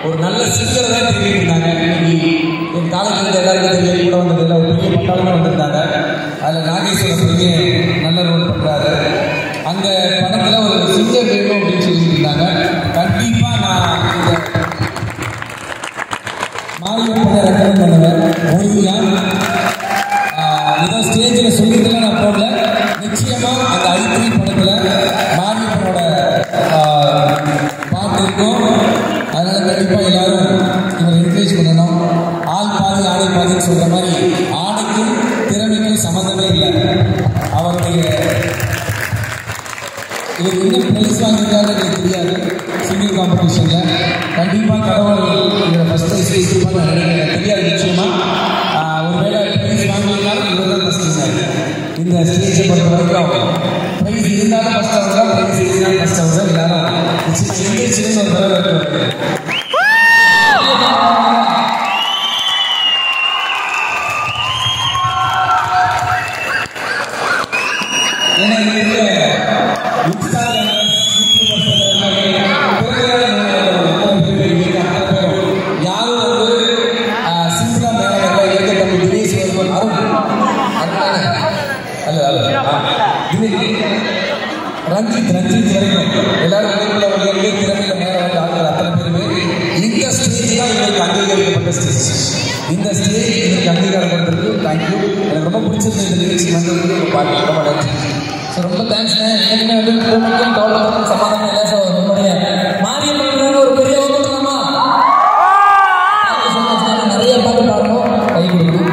ஒரு நல்ல சிங்கரை தான் தெரிவிட்டு இருந்தாங்க. இன்னைக்கு என் காலேஜில் எல்லாருமே தெரிய கூட வந்ததில்லை, ஒரு பெரிய பட்டாளமே வந்திருந்தாங்க. அதில் நாகேஸ்வரன் பெரிய நல்ல ரோல் பண்ணுறாரு. அந்த படத்தில் ஒரு சிங்கர் வேணும் அப்படின்னு சொல்லிட்டு இருந்தாங்க. கண்டிப்பாக நான் இந்த மாரியப்பனை ரெக்கமெண்ட் பண்ணுவேன். ஓய்வுலாம் ஏதோ ஸ்டேஜில் சொல்லிட்டுல நான் போகல, நிச்சயமாக அந்த I3 படத்தில் மாரியப்பனோட பாட்டு இருக்கும். அதனால் கண்டிப்பாக எல்லாரும் இவரை என்கரேஜ் பண்ணணும். ஆள் பாதி ஆடை பாதின்னு சொல்கிற மாதிரி ஆடைக்கும் திறமைக்கும் சம்மந்தமே இல்லை. அவருடைய இவர் இன்னும் ப்ரைஸ் வாங்கியிருக்காரு எனக்கு தெரியாது சிங்கிங் காம்படிஷனில். கண்டிப்பாக கடவுள் இவரை ஃபஸ்ட் ப்ரைஸ் கொடுப்பான்னு நினைக்கிறேன், தெரியாது நிச்சயமாக. ஒருவேளை ப்ரைஸ் வாங்கியிருந்தாலும் இவர் தான் ஃபஸ்ட் சார். இந்த ஸ்டேஜை பொறுத்த வரைக்கும் ப்ரைஸ் இருந்தாலும் ஃபஸ்ட் அவர் தான், ப்ரைஸ் இருந்தாலும் ஃபஸ்ட் அவர் தான். எல்லாரும் எங்கேஜ்னு ஒரு தடவை இருக்கு. ஏன்னா இங்கே இன்ஸ்டாகிராம் உண்மையிலே திறமையில மேல வந்து ஆட்கள் அத்தனை பேருமே இந்த ஸ்டேஜ் தான் எங்களுக்கு அங்கீகரிக்கப்பட்ட ஸ்டேஜ். இந்த ஸ்டேஜ் எங்களுக்கு அங்கீகாரப்படுறதுக்கு தேங்க்யூ. எனக்கு ரொம்ப பிடிச்சிருந்த இந்த லிரிக்ஸ் வந்ததுக்கு பாருங்க ரொம்ப நன்றி. ஸோ ரொம்ப தேங்க்ஸ்ண்ணே. எனக்குமே வந்து பூமிக்கும் கவலைக்கும் சமாதானம் இல்லை. ஸோ நம்மளுடைய மாரியம்மன் ஒரு பெரிய ஓகேமா நிறைய பாட்டு பாடணும், கை கொடுக்கணும்.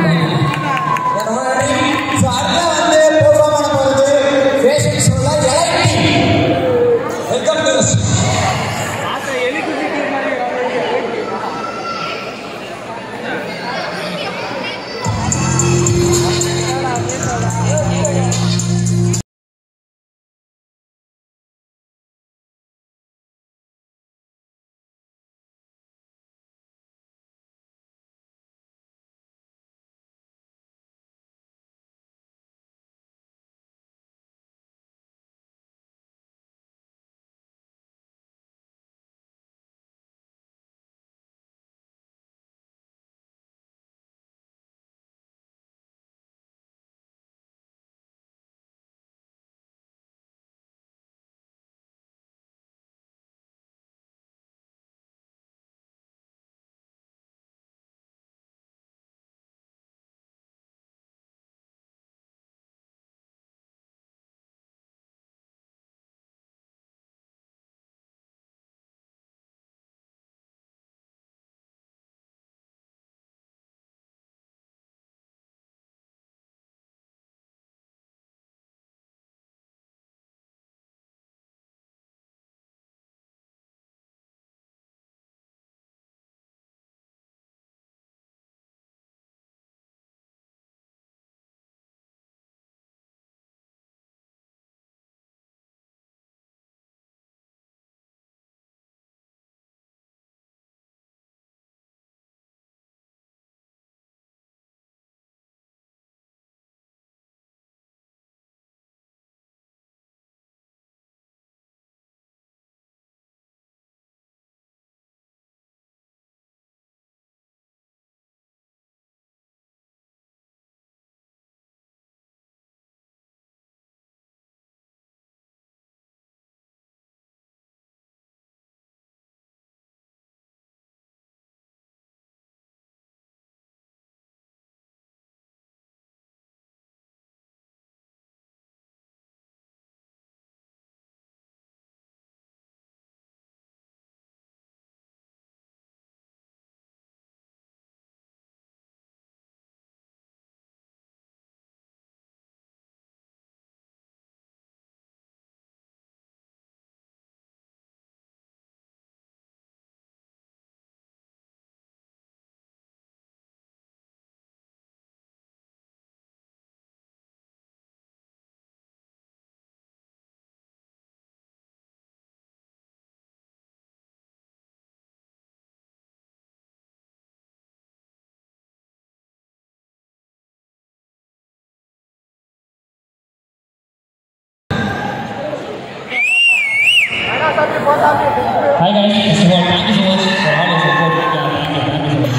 Hi guys, first of all, thank you so much for all your support. Thank you so much.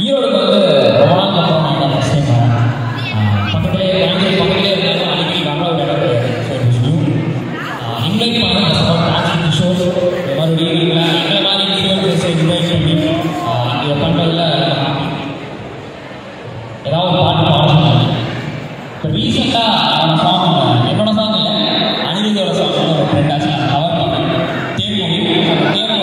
Erode வந்து ரொம்ப நாள் அப்புறம் நான் ஃபஸ்ட் டைம் பக்கத்துலேயே இருந்தாலும் அடிக்கடி வர ஒரு இடம். ஸோ இட்ஸ் நியூ இன்வைட் பண்ண தேங்க்ஸ் ஷோ மறுபடியும் எங்களை மாதிரி இன்ஃப்ளூயன்சர்ஸ் இன்வைட் பண்ணி இதை பண்ணுறதுல ஏதாவது ஒரு பாட்டு பாடணும். இப்போ ரீசெண்டாக சாங் என்னோட சாங் இல்லை, அனிருத்தோட சாங் ஒரு ஃப்ரெண்டாச்சு கவர் பண்ணேன். தேர்மொழி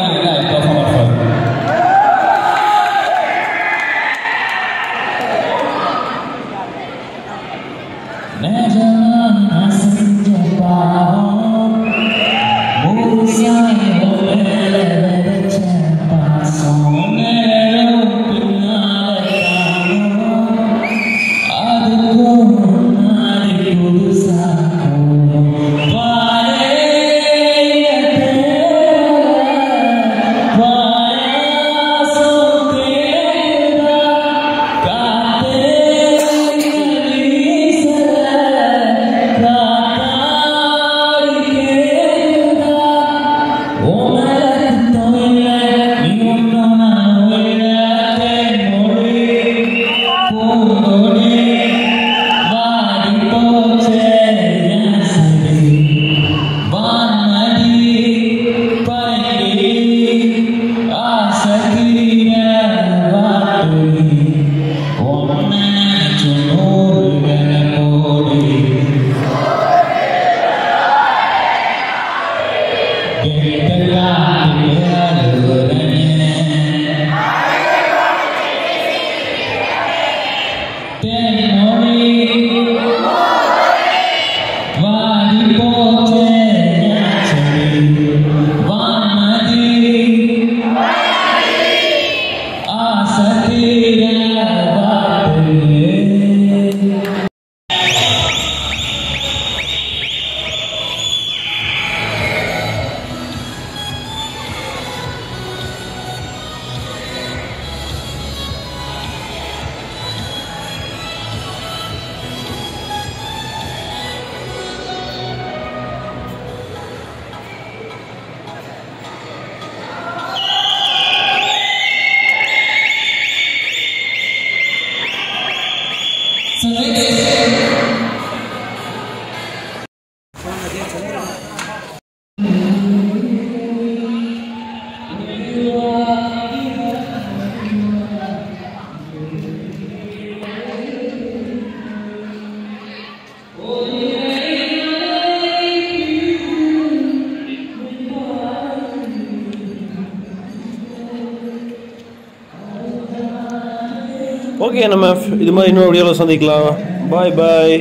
ஓகே, நம்ம இது மாதிரி இன்னொரு வீடியோவில் சந்திக்கலாம். பாய் பாய்.